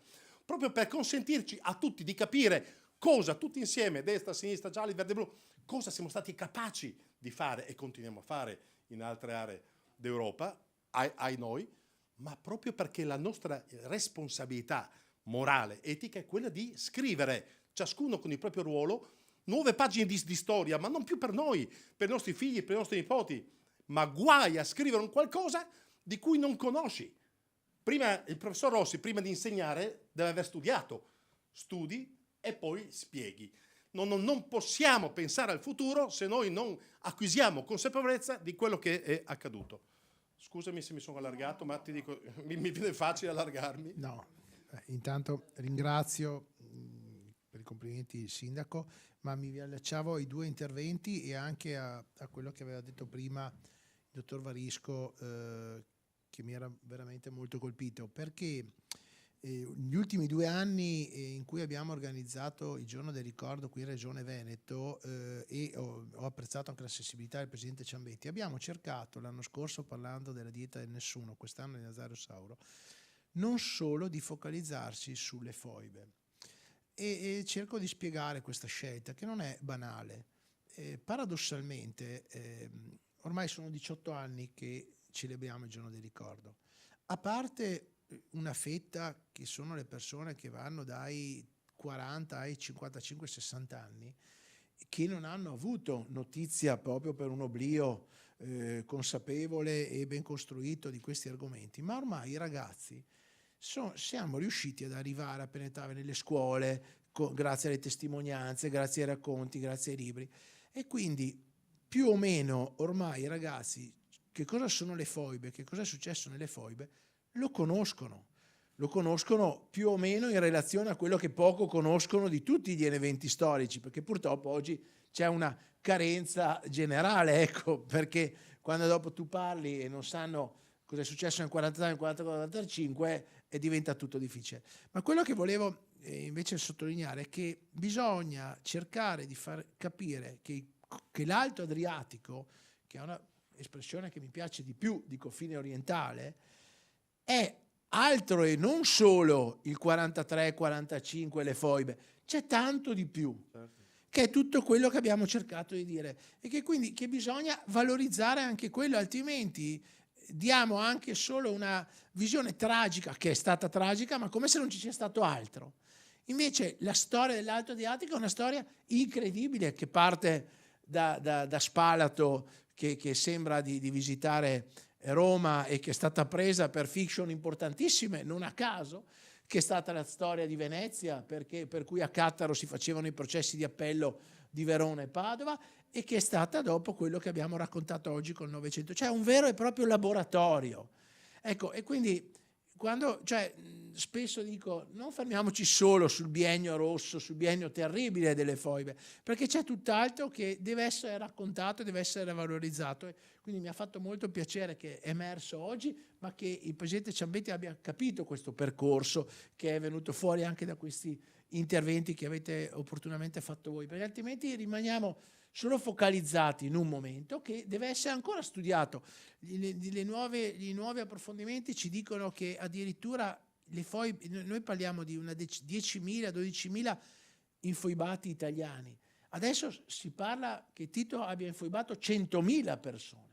proprio per consentirci a tutti di capire cosa tutti insieme, destra, sinistra, gialli, verde, blu, cosa siamo stati capaci di fare e continuiamo a fare in altre aree d'Europa, ai noi, ma proprio perché la nostra responsabilità morale, etica è quella di scrivere, ciascuno con il proprio ruolo, nuove pagine di storia, ma non più per noi, per i nostri figli, per i nostri nipoti, ma guai a scrivere un qualcosa di cui non conosci. Prima, il professor Rossi, prima di insegnare, deve aver studiato. Studi e poi spieghi. Non possiamo pensare al futuro se noi non acquisiamo consapevolezza di quello che è accaduto. Scusami se mi sono allargato, ma ti dico, mi viene facile allargarmi. No, intanto ringrazio per i complimenti il sindaco, ma mi riallacciavo ai due interventi e anche a quello che aveva detto prima il dottor Varisco, che mi era veramente molto colpito, perché gli ultimi 2 anni in cui abbiamo organizzato il giorno del ricordo qui in Regione Veneto e ho apprezzato anche la sensibilità del Presidente Ciambetti, abbiamo cercato l'anno scorso, parlando della dieta del nessuno, quest'anno di Nazario Sauro, non solo di focalizzarsi sulle foibe, e cerco di spiegare questa scelta che non è banale. Paradossalmente ormai sono 18 anni che celebriamo il giorno del ricordo, a parte una fetta che sono le persone che vanno dai 40 ai 55-60 anni, che non hanno avuto notizia proprio per un oblio consapevole e ben costruito di questi argomenti, ma ormai i ragazzi siamo riusciti ad arrivare a penetrare nelle scuole grazie alle testimonianze, grazie ai racconti, grazie ai libri, e quindi più o meno ormai i ragazzi che cosa sono le foibe, che cosa è successo nelle foibe, lo conoscono più o meno in relazione a quello che poco conoscono di tutti gli eventi storici, perché purtroppo oggi c'è una carenza generale, ecco, perché quando dopo tu parli e non sanno cosa è successo nel 43, nel 44, nel 45, diventa tutto difficile. Ma quello che volevo invece sottolineare è che bisogna cercare di far capire che l'Alto Adriatico, che è una espressione che mi piace di più di confine orientale, è altro e non solo il 43, 45, le foibe, c'è tanto di più, che è tutto quello che abbiamo cercato di dire, e che quindi che bisogna valorizzare anche quello, altrimenti diamo anche solo una visione tragica, che è stata tragica, ma come se non ci sia stato altro. Invece la storia dell'Alto Adriatico è una storia incredibile, che parte da Spalato, che sembra di visitare Roma e che è stata presa per fiction importantissime, non a caso, che è stata la storia di Venezia, per cui a Cattaro si facevano i processi di appello di Verona e Padova, e che è stata dopo quello che abbiamo raccontato oggi col Novecento, cioè un vero e proprio laboratorio. Ecco, e quindi spesso dico, non fermiamoci solo sul biennio rosso, sul biennio terribile delle foibe, perché c'è tutt'altro che deve essere raccontato e deve essere valorizzato. E quindi mi ha fatto molto piacere che è emerso oggi, ma che il Presidente Ciambetti abbia capito questo percorso che è venuto fuori anche da questi interventi che avete opportunamente fatto voi, perché altrimenti rimaniamo solo focalizzati in un momento che deve essere ancora studiato. I nuovi approfondimenti ci dicono che addirittura le foibe, noi parliamo di una 10.000, 12.000 infoibati italiani. Adesso si parla che Tito abbia infoibato 100.000 persone.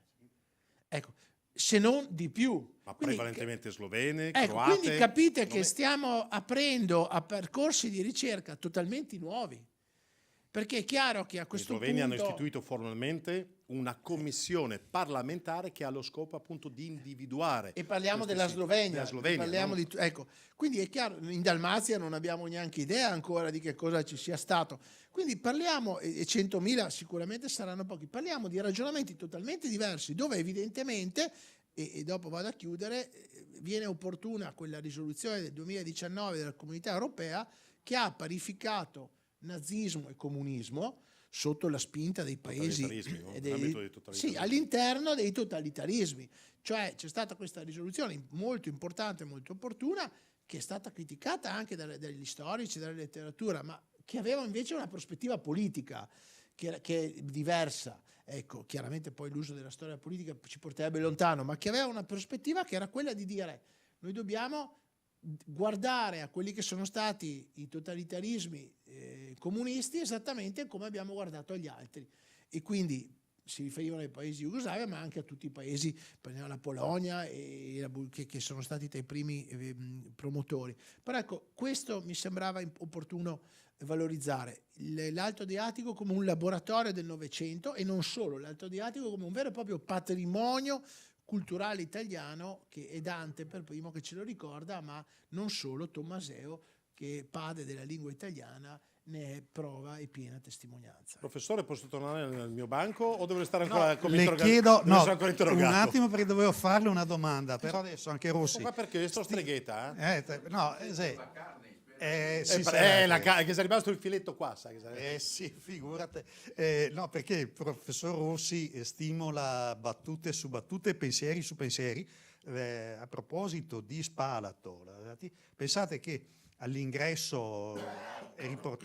Ecco, se non di più. Ma prevalentemente slovene, ecco, croate. Quindi capite che stiamo aprendo a percorsi di ricerca totalmente nuovi. Perché è chiaro che a questo punto... Gli sloveni hanno istituito formalmente una commissione parlamentare che ha lo scopo appunto di individuare... E parliamo della Slovenia. Parliamo no? Ecco, quindi è chiaro, in Dalmazia non abbiamo neanche idea ancora di che cosa ci sia stato. Quindi parliamo, e 100.000 sicuramente saranno pochi, parliamo di ragionamenti totalmente diversi, dove evidentemente, e dopo vado a chiudere, viene opportuna quella risoluzione del 2019 della Comunità Europea che ha parificato nazismo e comunismo sotto la spinta dei paesi all'interno dei totalitarismi, cioè c'è stata questa risoluzione molto importante, molto opportuna, che è stata criticata anche dagli storici, dalla letteratura, ma che aveva invece una prospettiva politica che è diversa. Ecco, chiaramente poi l'uso della storia politica ci porterebbe lontano, ma che aveva una prospettiva che era quella di dire: noi dobbiamo guardare a quelli che sono stati i totalitarismi comunisti esattamente come abbiamo guardato agli altri, e quindi si riferivano ai paesi Jugoslavia, ma anche a tutti i paesi, la Polonia che sono stati tra i primi promotori. Però ecco, questo mi sembrava opportuno valorizzare l'Alto Adriatico come un laboratorio del Novecento, e non solo, l'Alto Adriatico come un vero e proprio patrimonio culturale italiano, che è Dante per primo che ce lo ricorda, ma non solo, Tommaseo, che padre della lingua italiana, ne è prova e piena testimonianza. Professore, posso tornare nel mio banco o devo restare ancora come Le interrogato? chiedo, Devo essere ancora interrogato? un attimo, perché dovevo farle una domanda, però adesso anche Rossi. Ma perché sto streghetta? Sì, Che sia rimasto il filetto qua, sai? Sì, figurate. No, perché il professor Rossi stimola battute su battute, pensieri su pensieri. A proposito di Spalato, pensate che all'ingresso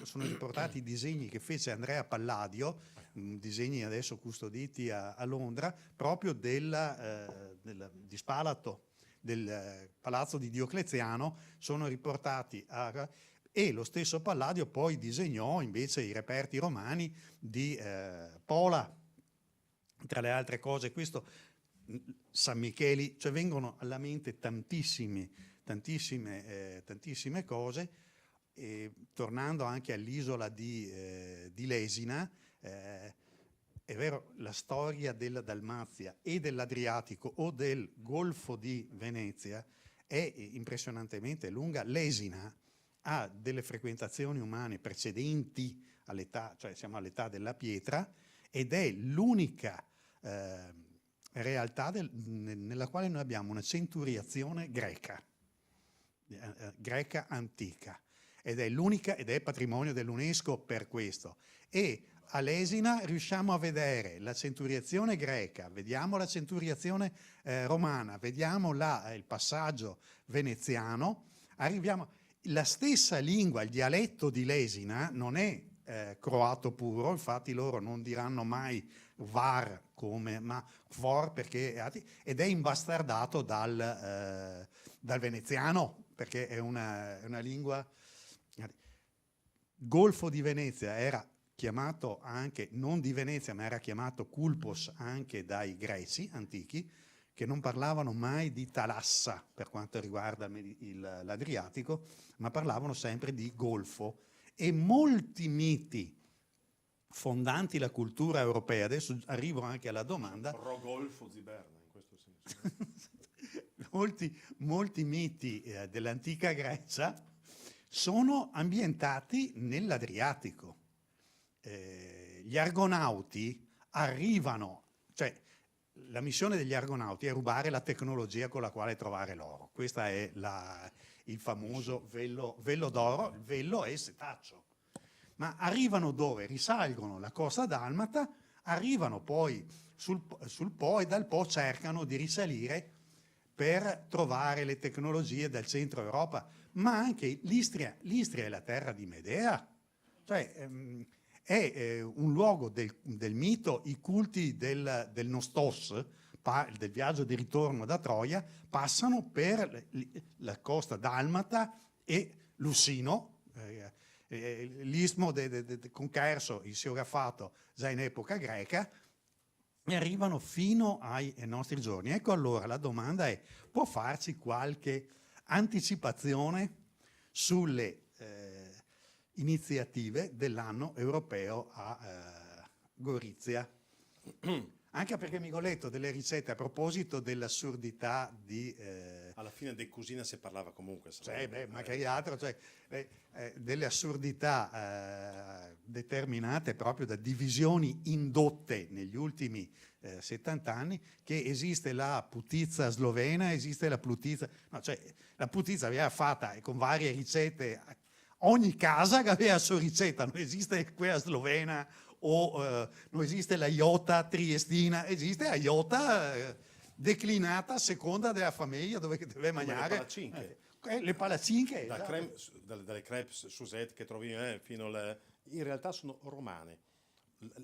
sono riportati i disegni che fece Andrea Palladio, disegni adesso custoditi a Londra, proprio di Spalato, del palazzo di Diocleziano, sono riportati e lo stesso Palladio poi disegnò invece i reperti romani di Pola, tra le altre cose. Questo San Micheli, cioè vengono alla mente tantissime cose. Tornando anche all'isola di Lesina, è vero, la storia della Dalmazia e dell'Adriatico o del Golfo di Venezia è impressionantemente lunga. Lesina ha delle frequentazioni umane precedenti all'età, cioè siamo all'età della pietra, ed è l'unica realtà nella quale noi abbiamo una centuriazione greca antica, ed è l'unica, ed è patrimonio dell'UNESCO per questo. E a Lesina riusciamo a vedere la centuriazione greca, vediamo la centuriazione romana, vediamo il passaggio veneziano, arriviamo. La stessa lingua, il dialetto di Lesina non è croato puro, infatti loro non diranno mai var ma for, ed è imbastardato dal veneziano, perché è una lingua. Golfo di Venezia era chiamato anche, non di Venezia, ma era chiamato Culpos anche dai greci antichi, che non parlavano mai di Talassa per quanto riguarda l'Adriatico, ma parlavano sempre di Golfo. E molti miti fondanti la cultura europea, adesso arrivo anche alla domanda. Pro-Golfo Ziberna, in questo senso. molti miti dell'antica Grecia sono ambientati nell'Adriatico. Gli argonauti arrivano, cioè la missione degli argonauti è rubare la tecnologia con la quale trovare l'oro. Questo è il famoso vello d'oro, il vello è il setaccio. Ma arrivano dove? Risalgono la costa dalmata, arrivano poi sul Po e dal Po cercano di risalire per trovare le tecnologie del centro Europa, ma anche l'Istria è la terra di Medea, cioè è un luogo del mito. I culti del Nostos, del viaggio di ritorno da Troia, passano per la costa dalmata e Lussino, l'istmo con Cherso, il Siorafato, già in epoca greca, e arrivano fino ai nostri giorni. Ecco, allora la domanda è: può farci qualche anticipazione sulle iniziative dell'anno europeo a Gorizia? Anche perché mi ho letto delle ricette a proposito dell'assurdità di... Alla fine di cucina si parlava comunque. ma che altro, delle assurdità determinate proprio da divisioni indotte negli ultimi 70 anni, che esiste la putizza slovena, esiste la plutizza... No, la putizza aveva fatta con varie ricette, ogni casa che aveva la sua ricetta, non esiste quella slovena o non esiste la iota triestina, esiste la iota declinata a seconda della famiglia dove deve mangiare. Le palacinche, Da esatto. dalle crêpes Suzette che trovi fino in realtà sono romane.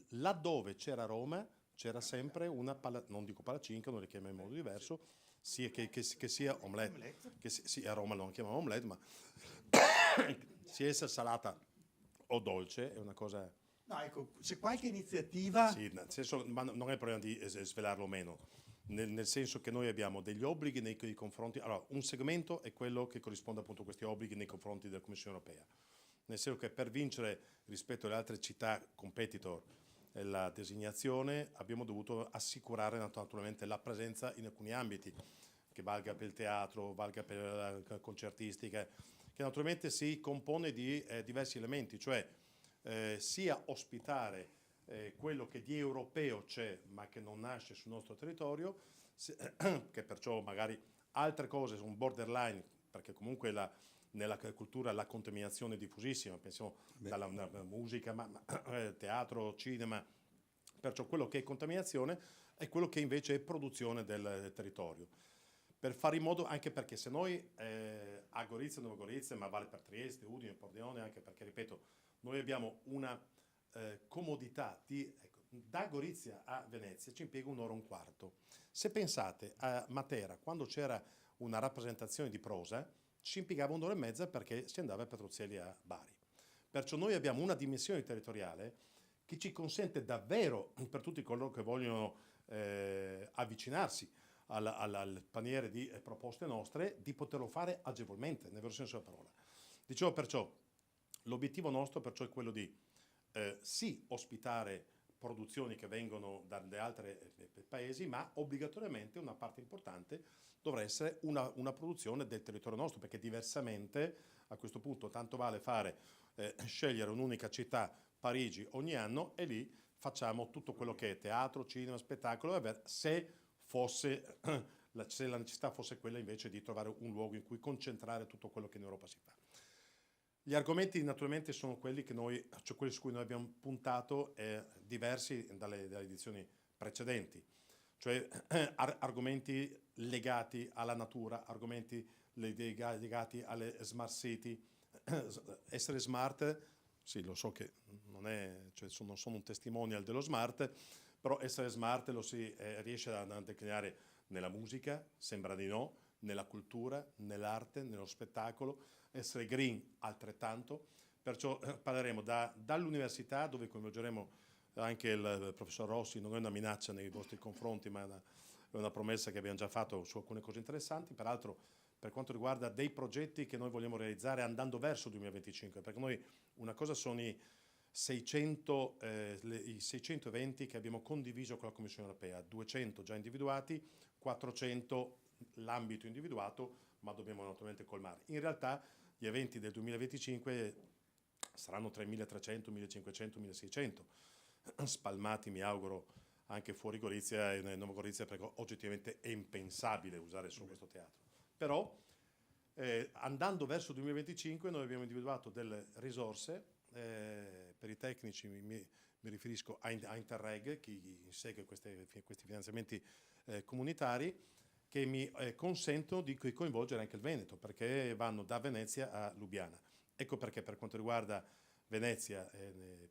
Laddove c'era Roma c'era sempre una non dico palacinca, non le chiamo in modo diverso, sia che sia omelette, sì, a Roma non chiamano omelette, ma sia essa salata o dolce è una cosa. No, ecco, c'è qualche iniziativa. Sì, nel senso, ma non è il problema di svelarlo o meno, nel senso che noi abbiamo degli obblighi nei confronti. Allora, un segmento è quello che corrisponde appunto a questi obblighi nei confronti della Commissione Europea, nel senso che per vincere rispetto alle altre città competitor la designazione abbiamo dovuto assicurare naturalmente la presenza in alcuni ambiti, che valga per il teatro, valga per la concertistica, che naturalmente si compone di diversi elementi, cioè sia ospitare quello che di europeo c'è ma che non nasce sul nostro territorio, che perciò magari altre cose sono borderline, perché comunque nella cultura la contaminazione è diffusissima, pensiamo dalla musica, teatro, cinema, perciò quello che è contaminazione è quello che invece è produzione del territorio. Per fare in modo, anche perché se noi a Gorizia, Nuova Gorizia, ma vale per Trieste, Udine, Pordenone, anche perché, ripeto, noi abbiamo una comodità da Gorizia a Venezia ci impiega 1 ora e un quarto. Se pensate a Matera, quando c'era una rappresentazione di prosa, ci impiegava 1 ora e mezza perché si andava a Petrozelli a Bari. Perciò noi abbiamo una dimensione territoriale che ci consente davvero, per tutti coloro che vogliono avvicinarsi al paniere di proposte nostre, di poterlo fare agevolmente, nel vero senso della parola. Dicevo perciò, l'obiettivo nostro perciò è quello di sì ospitare produzioni che vengono da altri paesi, ma obbligatoriamente una parte importante dovrà essere una produzione del territorio nostro, perché diversamente a questo punto tanto vale scegliere un'unica città, Parigi, ogni anno, e lì facciamo tutto quello che è teatro, cinema, spettacolo, se la necessità fosse quella invece di trovare un luogo in cui concentrare tutto quello che in Europa si fa. Gli argomenti naturalmente sono quelli cioè quelli su cui noi abbiamo puntato, diversi dalle edizioni precedenti, cioè argomenti legati alla natura, argomenti legati alle smart city. Essere smart, sì, lo so che non sono un testimonial dello smart, però essere smart lo si riesce a declinare nella musica, sembra di no, nella cultura, nell'arte, nello spettacolo. Essere green altrettanto, perciò parleremo dall'università, dove coinvolgeremo anche il professor Rossi. Non è una minaccia nei vostri confronti, ma è una promessa che abbiamo già fatto su alcune cose interessanti. Peraltro, per quanto riguarda dei progetti che noi vogliamo realizzare andando verso il 2025, perché noi una cosa sono i 600 eventi che abbiamo condiviso con la Commissione Europea, 200 già individuati, 400 l'ambito individuato, ma dobbiamo naturalmente colmare. In realtà gli eventi del 2025 saranno tra i 1300, 1500, 1600, spalmati, mi auguro, anche fuori Gorizia e Nuova Gorizia, perché oggettivamente è impensabile usare solo questo teatro. Però andando verso il 2025 noi abbiamo individuato delle risorse, per i tecnici mi riferisco a Interreg, chi segue questi finanziamenti comunitari, che mi consentono di coinvolgere anche il Veneto, perché vanno da Venezia a Lubiana. Ecco perché per quanto riguarda Venezia,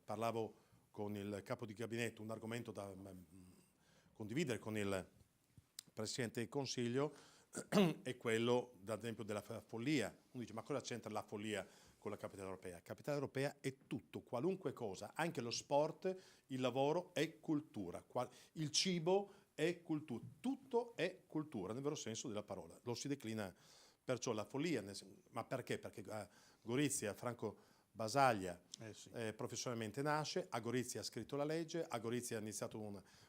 parlavo con il capo di gabinetto, un argomento da condividere con il Presidente del Consiglio è quello, ad esempio, della follia. Uno dice, ma cosa c'entra la follia con la capitale europea? La capitale europea è tutto, qualunque cosa, anche lo sport, il lavoro è cultura, il cibo è cultura, tutto è cultura nel vero senso della parola. Lo si declina perciò la follia, ma perché? Perché Gorizia, Franco Basaglia, professionalmente nasce, a Gorizia ha scritto la legge, a Gorizia ha iniziato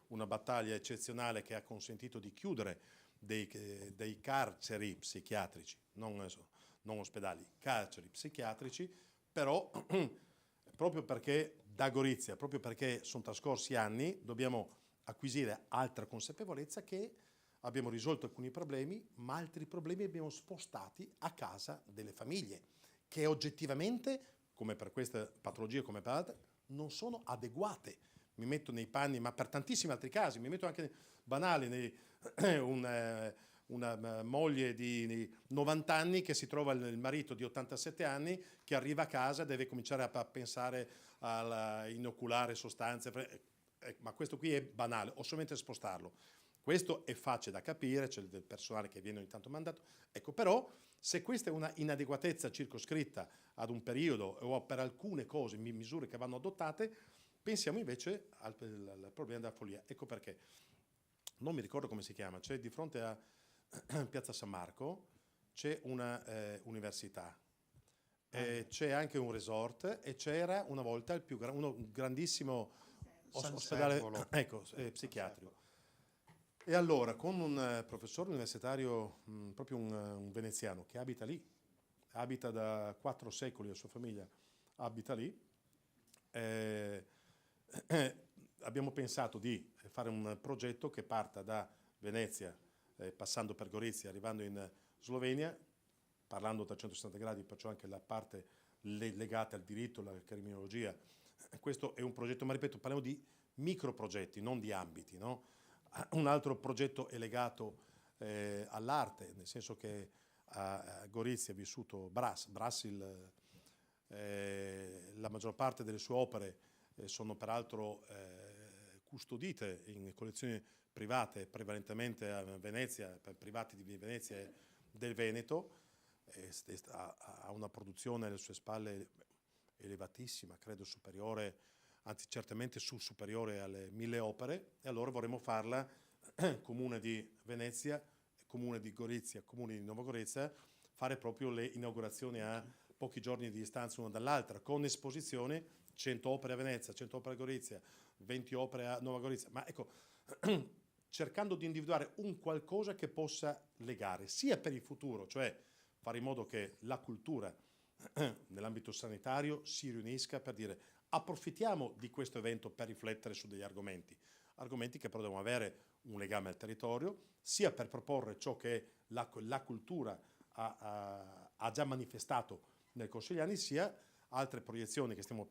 una battaglia eccezionale che ha consentito di chiudere dei carceri psichiatrici, non ospedali, carceri psichiatrici, però proprio perché da Gorizia, proprio perché sono trascorsi anni, dobbiamo acquisire altra consapevolezza che abbiamo risolto alcuni problemi, ma altri problemi abbiamo spostati a casa delle famiglie, che oggettivamente, come per questa patologia, come per altre, non sono adeguate. Mi metto nei panni, ma per tantissimi altri casi, mi metto anche banali, una moglie di 90 anni che si trova il marito di 87 anni che arriva a casa e deve cominciare a pensare a inoculare sostanze, ma questo qui è banale, o solamente spostarlo. Questo è facile da capire, c'è del personale che viene ogni tanto mandato, ecco, però se questa è una inadeguatezza circoscritta ad un periodo o per alcune cose, misure che vanno adottate, pensiamo invece al problema della follia. Ecco perché, non mi ricordo come si chiama, c'è di fronte a Piazza San Marco, c'è una università, c'è anche un resort e c'era una volta un grandissimo ospedale psichiatrico. E allora, con un professore universitario, proprio un veneziano, che abita lì, abita da 4 secoli, la sua famiglia abita lì, abbiamo pensato di fare un progetto che parta da Venezia, passando per Gorizia, arrivando in Slovenia, parlando da 160 gradi, perciò anche la parte legata al diritto, alla criminologia. Questo è un progetto, ma ripeto, parliamo di microprogetti, non di ambiti, no? Un altro progetto è legato all'arte, nel senso che a Gorizia è vissuto Brass, la maggior parte delle sue opere sono peraltro custodite in collezioni private, prevalentemente a Venezia, per privati di Venezia e del Veneto. Ha una produzione alle sue spalle elevatissima, credo superiore, anzi certamente superiore alle 1000 opere, e allora vorremmo farla Comune di Venezia, Comune di Gorizia, Comune di Nova Gorizia, fare proprio le inaugurazioni a pochi giorni di distanza una dall'altra, con esposizioni, 100 opere a Venezia, 100 opere a Gorizia, 20 opere a Nova Gorizia, ma ecco, cercando di individuare un qualcosa che possa legare, sia per il futuro, cioè fare in modo che la cultura nell'ambito sanitario si riunisca per dire approfittiamo di questo evento per riflettere su degli argomenti che però devono avere un legame al territorio, sia per proporre ciò che la cultura ha già manifestato nel corso degli anni, sia altre proiezioni che stiamo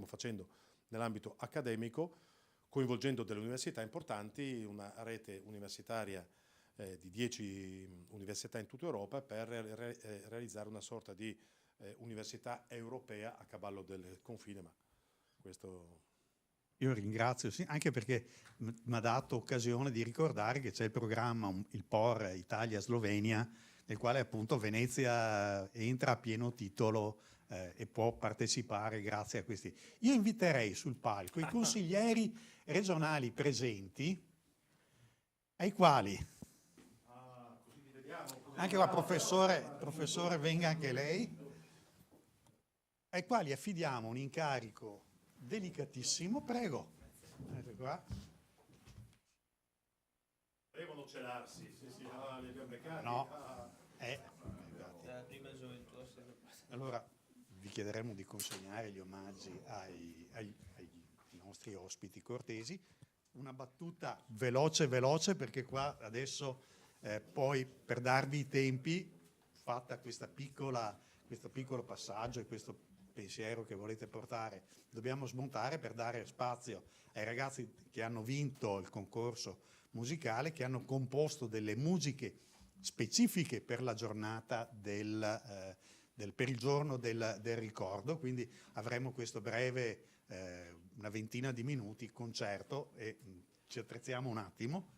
facendo nell'ambito accademico, coinvolgendo delle università importanti, una rete universitaria di 10 università in tutta Europa per realizzare una sorta di università europea a cavallo del confine, ma questo... Io ringrazio, sì, anche perché mi ha dato occasione di ricordare che c'è il programma, il POR Italia-Slovenia, nel quale appunto Venezia entra a pieno titolo e può partecipare grazie a questi. Io inviterei sul palco i consiglieri regionali presenti, ai quali, anche la professore venga anche lei, ai quali affidiamo un incarico delicatissimo, prego. Qua. Devono celarsi, sì, li abbiamo beccati. No, allora vi chiederemo di consegnare gli omaggi ai nostri ospiti cortesi. Una battuta veloce perché qua adesso poi per darvi i tempi, fatta questo piccolo passaggio e questo pensiero che volete portare, dobbiamo smontare per dare spazio ai ragazzi che hanno vinto il concorso musicale, che hanno composto delle musiche specifiche per la giornata per il giorno del ricordo, quindi avremo questo breve, una ventina di minuti, concerto, e ci attrezziamo un attimo.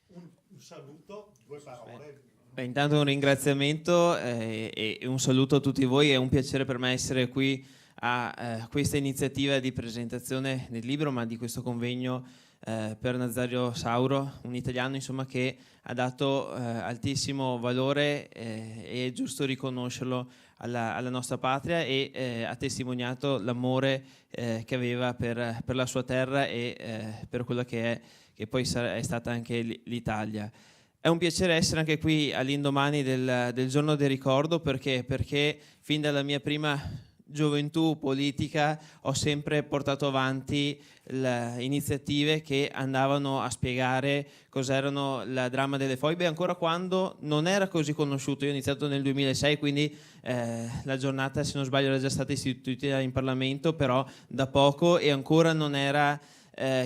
Un saluto, 2 parole. Beh, intanto un ringraziamento e un saluto a tutti voi. È un piacere per me essere qui a questa iniziativa di presentazione del libro, ma di questo convegno per Nazario Sauro, un italiano insomma che ha dato altissimo valore e è giusto riconoscerlo alla nostra patria e ha testimoniato l'amore che aveva per la sua terra e per quello che poi è stata anche l'Italia. È un piacere essere anche qui all'indomani del giorno del ricordo, perché fin dalla mia prima gioventù politica ho sempre portato avanti iniziative che andavano a spiegare cos'erano la dramma delle foibe, ancora quando non era così conosciuto. Io ho iniziato nel 2006, quindi la giornata, se non sbaglio, era già stata istituita in Parlamento, però da poco, e ancora non era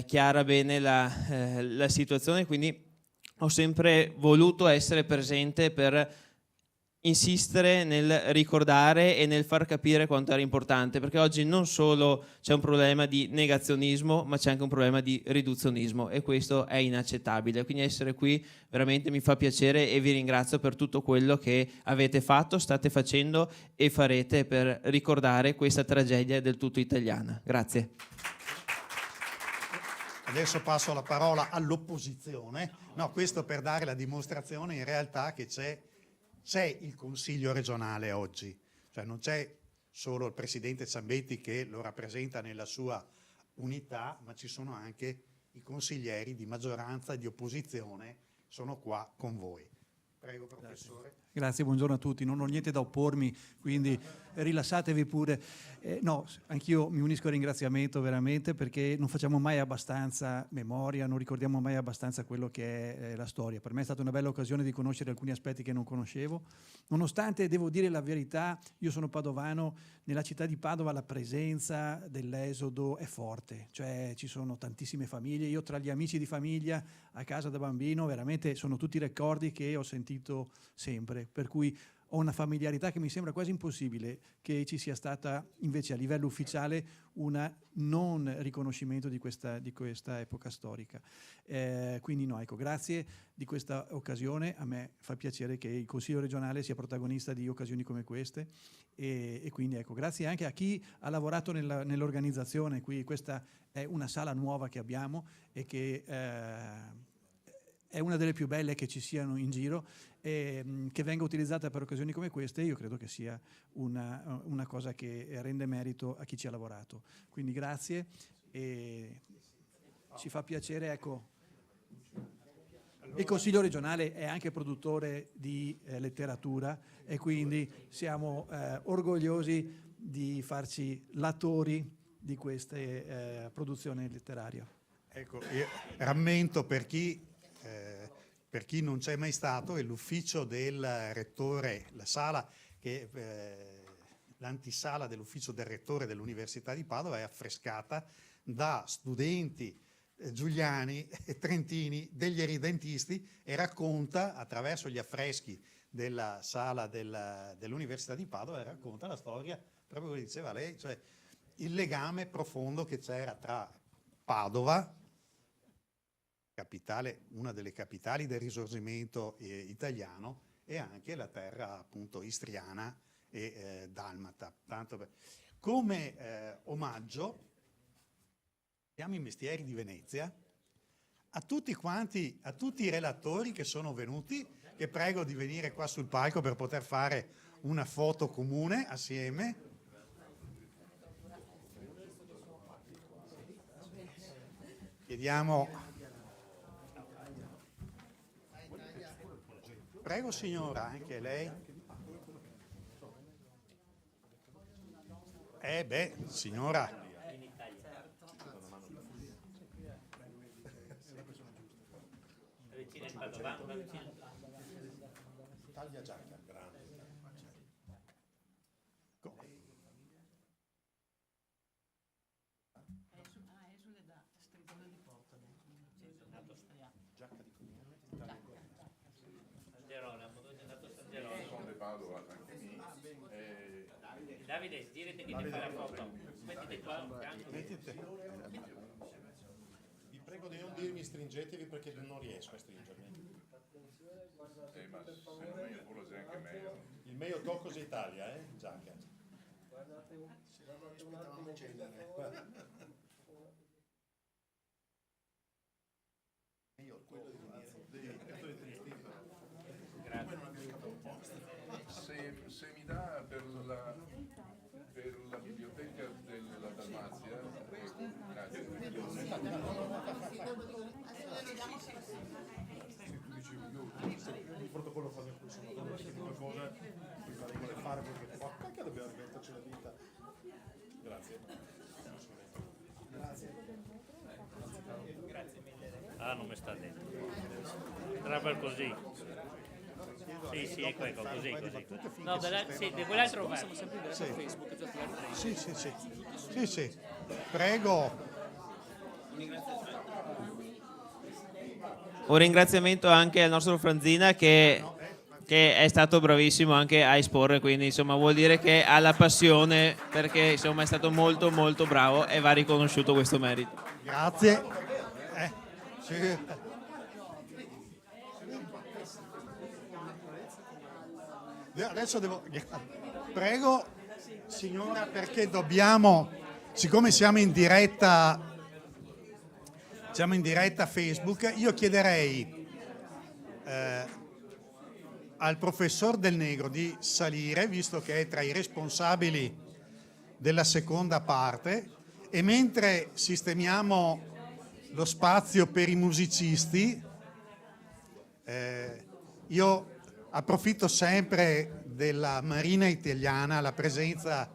chiara bene la situazione, quindi ho sempre voluto essere presente per insistere nel ricordare e nel far capire quanto era importante, perché oggi non solo c'è un problema di negazionismo, ma c'è anche un problema di riduzionismo e questo è inaccettabile. Quindi essere qui veramente mi fa piacere e vi ringrazio per tutto quello che avete fatto, state facendo e farete per ricordare questa tragedia del tutto italiana. Grazie. Adesso passo la parola all'opposizione. No, questo per dare la dimostrazione in realtà che c'è il Consiglio regionale oggi, cioè non c'è solo il Presidente Zambetti che lo rappresenta nella sua unità, ma ci sono anche i consiglieri di maggioranza e di opposizione, sono qua con voi. Prego, professore. Grazie, buongiorno a tutti. Non ho niente da oppormi, quindi rilassatevi pure. No, anch'io mi unisco al ringraziamento veramente perché non facciamo mai abbastanza memoria, non ricordiamo mai abbastanza quello che è la storia. Per me è stata una bella occasione di conoscere alcuni aspetti che non conoscevo. Nonostante, devo dire la verità, io sono padovano, nella città di Padova la presenza dell'esodo è forte, cioè ci sono tantissime famiglie. Io tra gli amici di famiglia a casa da bambino veramente sono tutti ricordi che ho sentito sempre, per cui ho una familiarità che mi sembra quasi impossibile che ci sia stata invece a livello ufficiale un non riconoscimento di questa epoca storica. Quindi no, ecco, grazie di questa occasione, a me fa piacere che il Consiglio regionale sia protagonista di occasioni come queste e quindi ecco, grazie anche a chi ha lavorato nell'organizzazione qui. Questa è una sala nuova che abbiamo e che è una delle più belle che ci siano in giro e che venga utilizzata per occasioni come queste, io credo che sia una cosa che rende merito a chi ci ha lavorato. Quindi grazie e ci fa piacere, ecco. Il Consiglio regionale è anche produttore di letteratura e quindi siamo orgogliosi di farci latori di queste produzioni letterarie. Ecco, io rammento per chi non c'è mai stato, è l'ufficio del rettore, la sala l'antisala dell'ufficio del rettore dell'Università di Padova è affrescata da studenti giuliani e trentini degli eridentisti e racconta attraverso gli affreschi della sala dell'Università di Padova racconta la storia, proprio come diceva lei, cioè il legame profondo che c'era tra Padova, capitale, una delle capitali del risorgimento italiano, e anche la terra appunto istriana e dalmata. Come omaggio abbiamo i Mestieri di Venezia, a tutti i relatori che sono venuti, che prego di venire qua sul palco per poter fare una foto comune assieme. Chiediamo. Prego signora, anche lei. Signora. Taglia giacca grande. Davide, direte che ti fa la foto. Mettete qua un fianco. Vi prego di non dirmi stringetevi perché non riesco a stringermi. Ma se non meglio quello c'è anche meglio. Il meglio tocco è Italia, Giacca. Se mi dà per la biblioteca della Dalmazia, grazie. Il protocollo fa qualcosa, puoi fare perché perché dobbiamo metterci la vita? Grazie. Ah, non mi sta dentro. Sarà per così. Sì, ecco, così. No, di quell'altro va. Sì. Prego. Un ringraziamento anche al nostro Franzina che è stato bravissimo anche a esporre, quindi insomma vuol dire che ha la passione, perché insomma è stato molto molto bravo e va riconosciuto questo merito. Grazie. Sì. Adesso prego signora, perché dobbiamo, siccome siamo in diretta Facebook, io chiederei al professor Del Negro di salire, visto che è tra i responsabili della seconda parte, e mentre sistemiamo lo spazio per i musicisti, io approfitto sempre della Marina italiana, la presenza.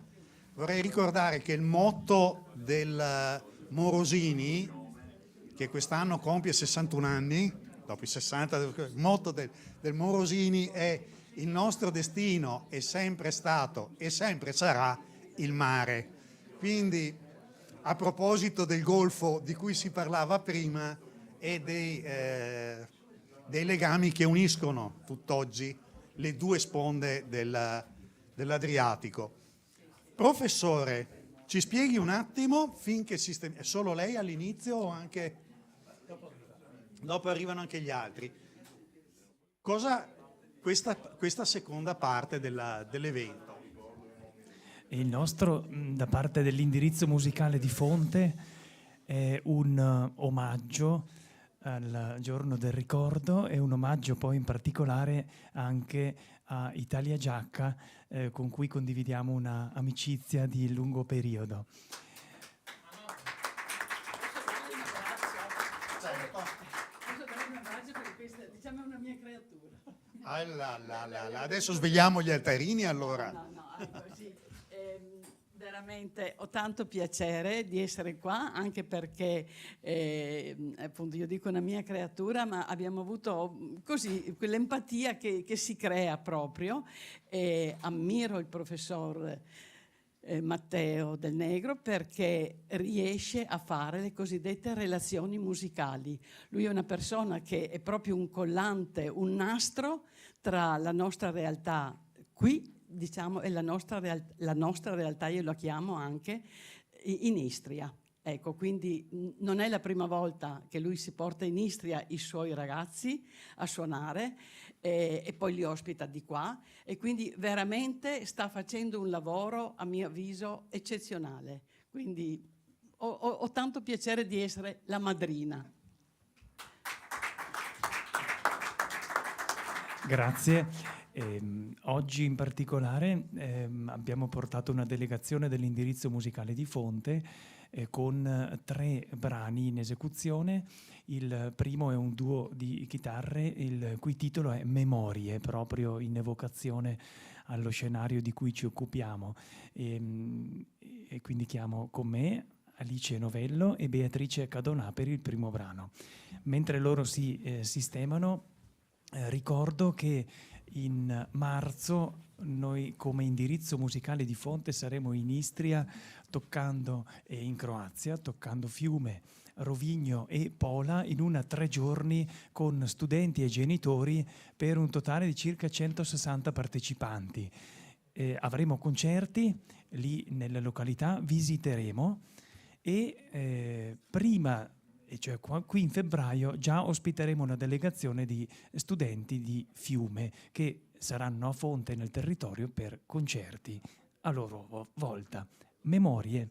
Vorrei ricordare che il motto del Morosini, che quest'anno compie 61 anni, dopo i 60, il motto del Morosini è: il nostro destino è sempre stato e sempre sarà il mare. Quindi, a proposito del Golfo di cui si parlava prima e dei legami che uniscono tutt'oggi le due sponde dell'Adriatico. Professore, ci spieghi un attimo, finché è solo lei all'inizio o anche dopo arrivano anche gli altri? Cosa questa seconda parte dell'evento? Il nostro, da parte dell'indirizzo musicale di Fonte, è un omaggio al giorno del ricordo e un omaggio poi in particolare anche a Italia Giacca, con cui condividiamo una amicizia di lungo periodo. Posso dare un abbraccio perché questa, diciamo, è una mia creatura. Adesso svegliamo gli altarini allora. No, ecco, sì. Veramente ho tanto piacere di essere qua, anche perché appunto io dico una mia creatura, ma abbiamo avuto così quell'empatia che si crea proprio. Ammiro il professor Matteo Del Negro perché riesce a fare le cosiddette relazioni musicali. Lui è una persona che è proprio un collante, un nastro tra la nostra realtà qui, diciamo, e la nostra realtà, io la chiamo anche in Istria. Ecco, quindi non è la prima volta che lui si porta in Istria i suoi ragazzi a suonare e poi li ospita di qua, e quindi veramente sta facendo un lavoro, a mio avviso, eccezionale. Quindi ho tanto piacere di essere la madrina. Grazie. Oggi in particolare abbiamo portato una delegazione dell'indirizzo musicale di Fonte con 3 brani in esecuzione. Il primo è un duo di chitarre, il cui titolo è Memorie, proprio in evocazione allo scenario di cui ci occupiamo. E quindi chiamo con me Alice Novello e Beatrice Cadonà per il primo brano. Mentre loro si sistemano, ricordo che in marzo noi come indirizzo musicale di Fonte saremo in Istria e in Croazia, toccando Fiume, Rovigno e Pola in una 3 giorni con studenti e genitori per un totale di circa 160 partecipanti. Avremo concerti lì nelle località, visiteremo e prima, cioè qui in febbraio, già ospiteremo una delegazione di studenti di Fiume che saranno a Fonte nel territorio per concerti a loro volta. Memorie.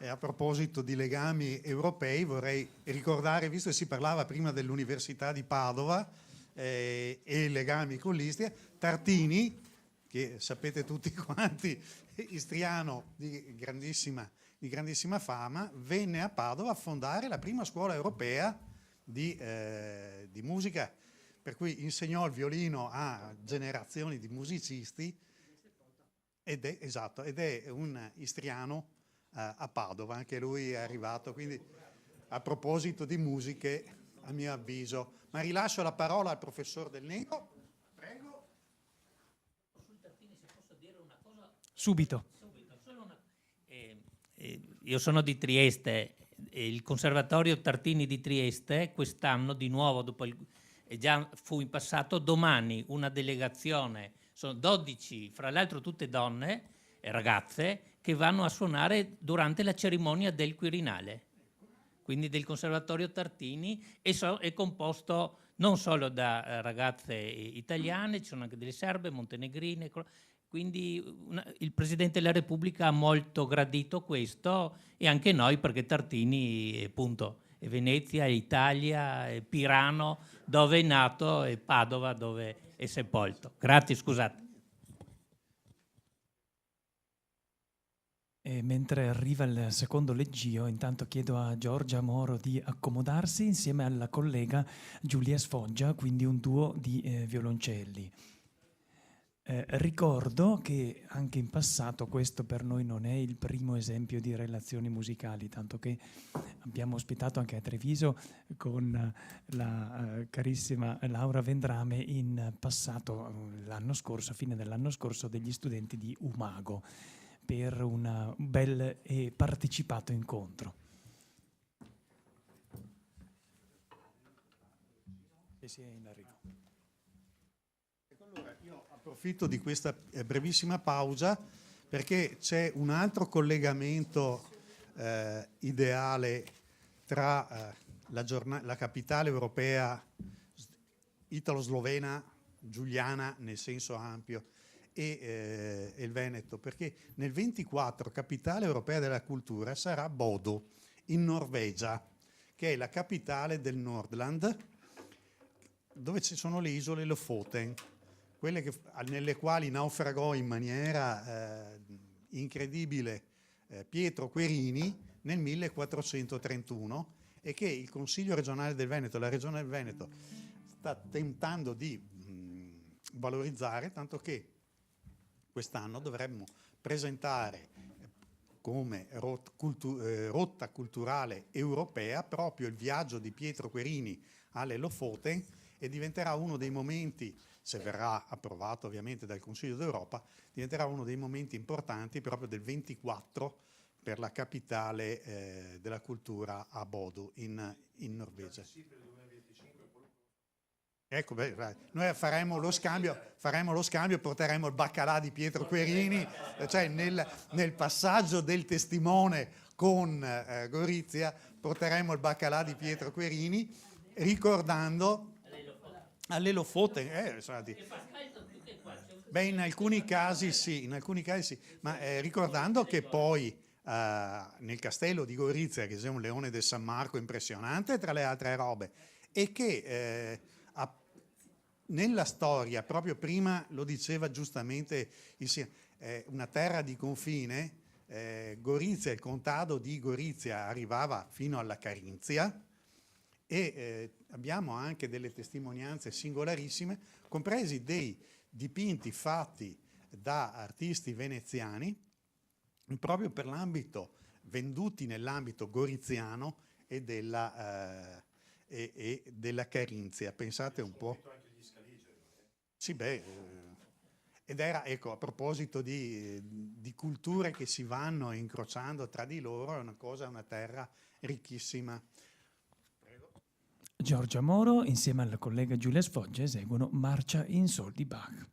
a proposito di legami europei, vorrei ricordare, visto che si parlava prima dell'Università di Padova e i legami con l'Istria, Tartini, che sapete tutti quanti, istriano di grandissima fama, venne a Padova a fondare la prima scuola europea di musica, per cui insegnò il violino a generazioni di musicisti ed è un istriano a Padova, anche lui è arrivato, quindi a proposito di musiche, a mio avviso. Ma rilascio la parola al professor Del Nego. Prego. Subito. Io sono di Trieste, il Conservatorio Tartini di Trieste quest'anno di nuovo, e già fu in passato, domani una delegazione, sono 12, fra l'altro tutte donne e ragazze, che vanno a suonare durante la cerimonia del Quirinale, quindi del Conservatorio Tartini, e è composto non solo da ragazze italiane, ci sono anche delle serbe, montenegrine, quindi il Presidente della Repubblica ha molto gradito questo, e anche noi, perché Tartini appunto è Venezia, è Italia, è Pirano dove è nato, e Padova dove è sepolto. Grazie, scusate. E mentre arriva il secondo leggio, intanto chiedo a Giorgia Moro di accomodarsi insieme alla collega Giulia Sfoggia, quindi un duo di violoncelli. Ricordo che anche in passato questo per noi non è il primo esempio di relazioni musicali, tanto che abbiamo ospitato anche a Treviso con la carissima Laura Vendrame in passato, l'anno scorso, a fine dell'anno scorso, degli studenti di Umago, per un bel e partecipato incontro. Sì, in arrivo. Allora, io approfitto di questa brevissima pausa perché c'è un altro collegamento ideale tra la capitale europea italo-slovena, giuliana nel senso ampio, e il Veneto, perché nel 24 capitale europea della cultura sarà Bodo, in Norvegia, che è la capitale del Nordland, dove ci sono le isole Lofoten, quelle nelle quali naufragò in maniera incredibile Pietro Querini nel 1431, e che il Consiglio regionale del Veneto, la Regione del Veneto, sta tentando di valorizzare, tanto che quest'anno dovremmo presentare come rotta culturale europea proprio il viaggio di Pietro Querini alle Lofoten, e diventerà uno dei momenti, se verrà approvato ovviamente dal Consiglio d'Europa, diventerà uno dei momenti importanti proprio del 24 per la capitale della cultura a Bodo in Norvegia. Ecco, noi faremo lo scambio, porteremo il baccalà di Pietro Querini, cioè nel passaggio del testimone con Gorizia porteremo il baccalà di Pietro Querini, ricordando alle Lofoten, in alcuni casi sì, ma ricordando che poi nel castello di Gorizia, che c'è un leone del San Marco impressionante tra le altre robe, e che nella storia, proprio prima lo diceva giustamente una terra di confine, Gorizia, il contado di Gorizia arrivava fino alla Carinzia, e abbiamo anche delle testimonianze singolarissime, compresi dei dipinti fatti da artisti veneziani proprio per l'ambito, venduti nell'ambito goriziano e della Carinzia. Pensate un po'. Sì, ed era, ecco, a proposito di culture che si vanno incrociando tra di loro, è una terra ricchissima. Giorgia Moro insieme alla collega Giulia Sfoggia eseguono Marcia in Sol di Bach.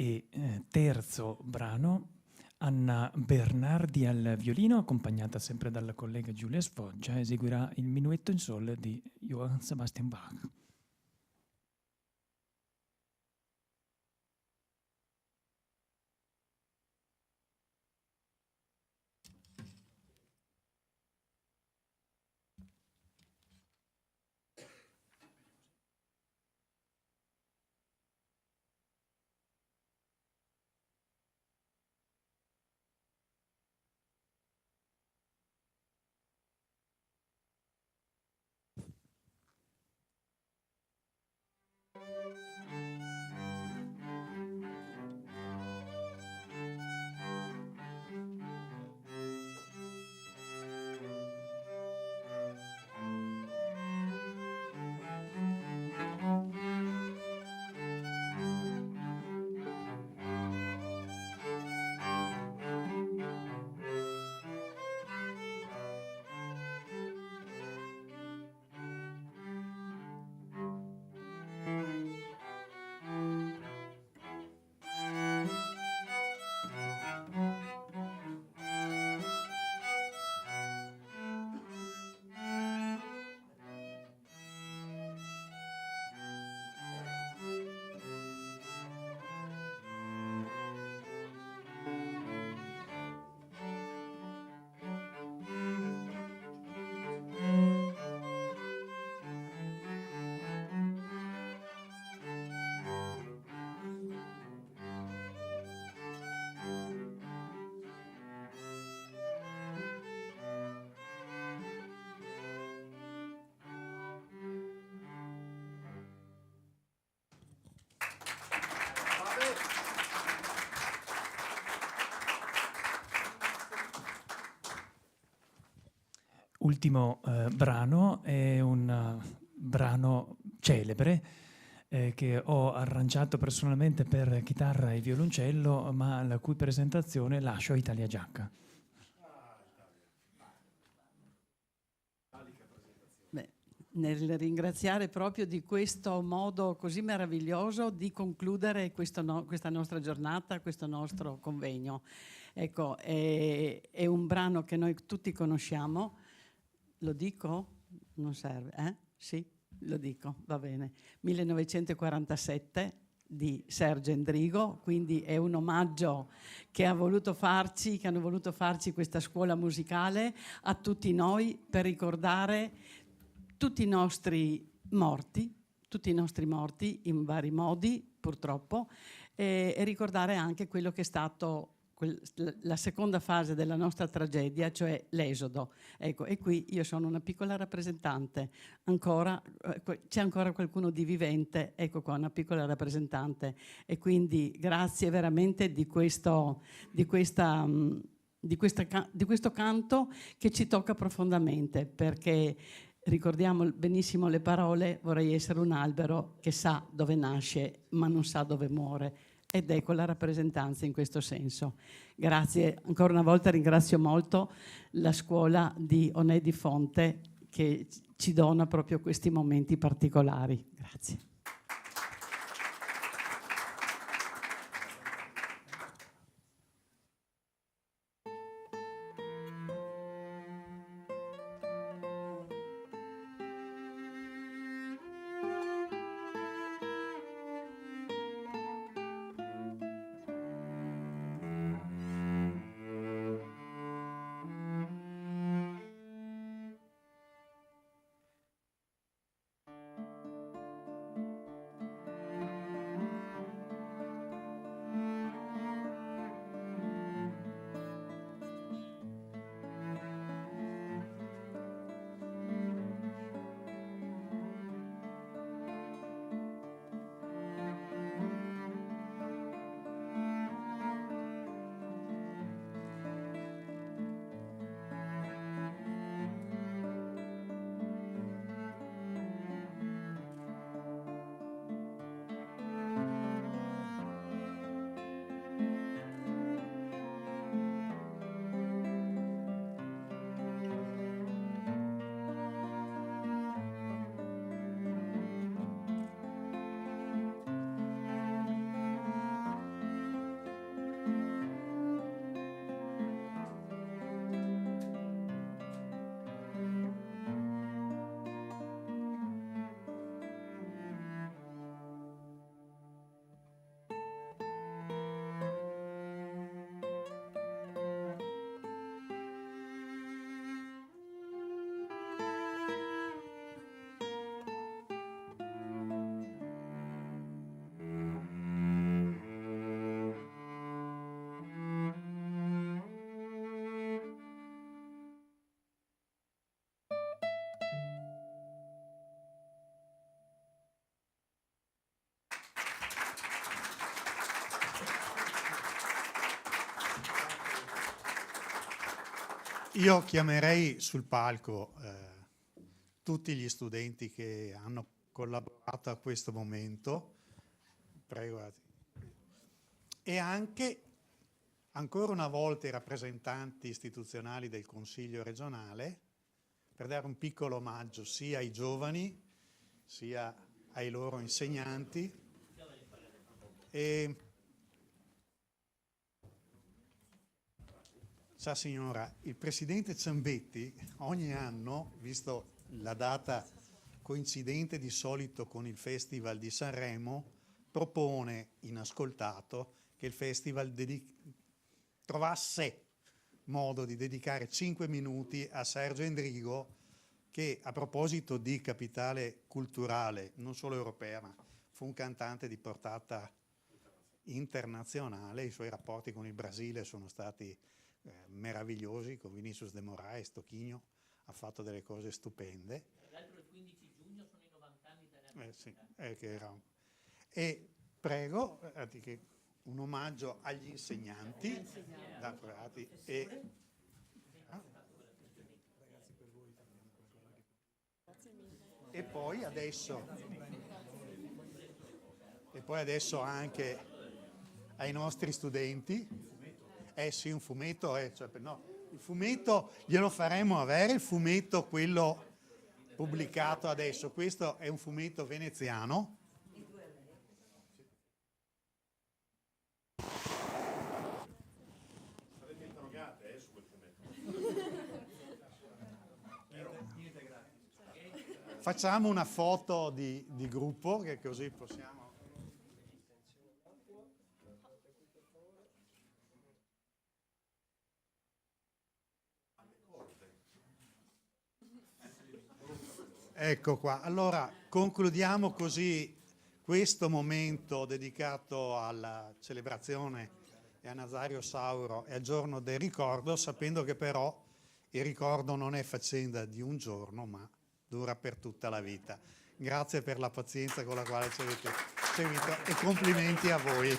E terzo brano, Anna Bernardi al violino, accompagnata sempre dalla collega Giulia Sfoggia, eseguirà il Minuetto in Sol di Johann Sebastian Bach. Ultimo brano è un brano celebre che ho arrangiato personalmente per chitarra e violoncello, ma la cui presentazione lascio a Italia Giacca. Nel ringraziare proprio di questo modo così meraviglioso di concludere questa nostra giornata, questo nostro convegno. Ecco, è un brano che noi tutti conosciamo. Lo dico? Non serve, Sì, lo dico, va bene. 1947 di Sergio Endrigo, quindi è un omaggio che hanno voluto farci questa scuola musicale a tutti noi per ricordare tutti i nostri morti in vari modi, purtroppo, e ricordare anche quello che è stato la seconda fase della nostra tragedia, cioè l'esodo. Ecco, e qui io sono una piccola rappresentante, c'è ancora qualcuno di vivente, ecco qua, una piccola rappresentante, e quindi grazie veramente di questo canto che ci tocca profondamente, perché ricordiamo benissimo le parole: vorrei essere un albero che sa dove nasce ma non sa dove muore. Ed ecco la rappresentanza in questo senso. Grazie, ancora una volta ringrazio molto la scuola di Onè di Fonte che ci dona proprio questi momenti particolari. Grazie. Io chiamerei sul palco tutti gli studenti che hanno collaborato a questo momento, prego, e anche ancora una volta i rappresentanti istituzionali del Consiglio regionale, per dare un piccolo omaggio sia ai giovani sia ai loro insegnanti. E sa signora, il presidente Ciambetti ogni anno, visto la data coincidente di solito con il Festival di Sanremo, propone inascoltato che il festival trovasse modo di dedicare 5 minuti a Sergio Endrigo, che a proposito di capitale culturale, non solo europea, ma fu un cantante di portata internazionale. I suoi rapporti con il Brasile sono stati meravigliosi, con Vinícius de Moraes, Toquinho, ha fatto delle cose stupende. Tra l'altro il 15 giugno sono i 90 anni della Sì, e prego, un omaggio agli insegnanti. E poi adesso anche ai nostri studenti. Sì, un fumetto, no, il fumetto glielo faremo avere, il fumetto quello pubblicato adesso. Questo è un fumetto veneziano. Sarete interrogate su quel fumetto. Facciamo una foto di gruppo, che così possiamo... Ecco qua, allora concludiamo così questo momento dedicato alla celebrazione e a Nazario Sauro e al giorno del ricordo, sapendo che però il ricordo non è faccenda di un giorno, ma dura per tutta la vita. Grazie per la pazienza con la quale ci avete seguito e complimenti a voi.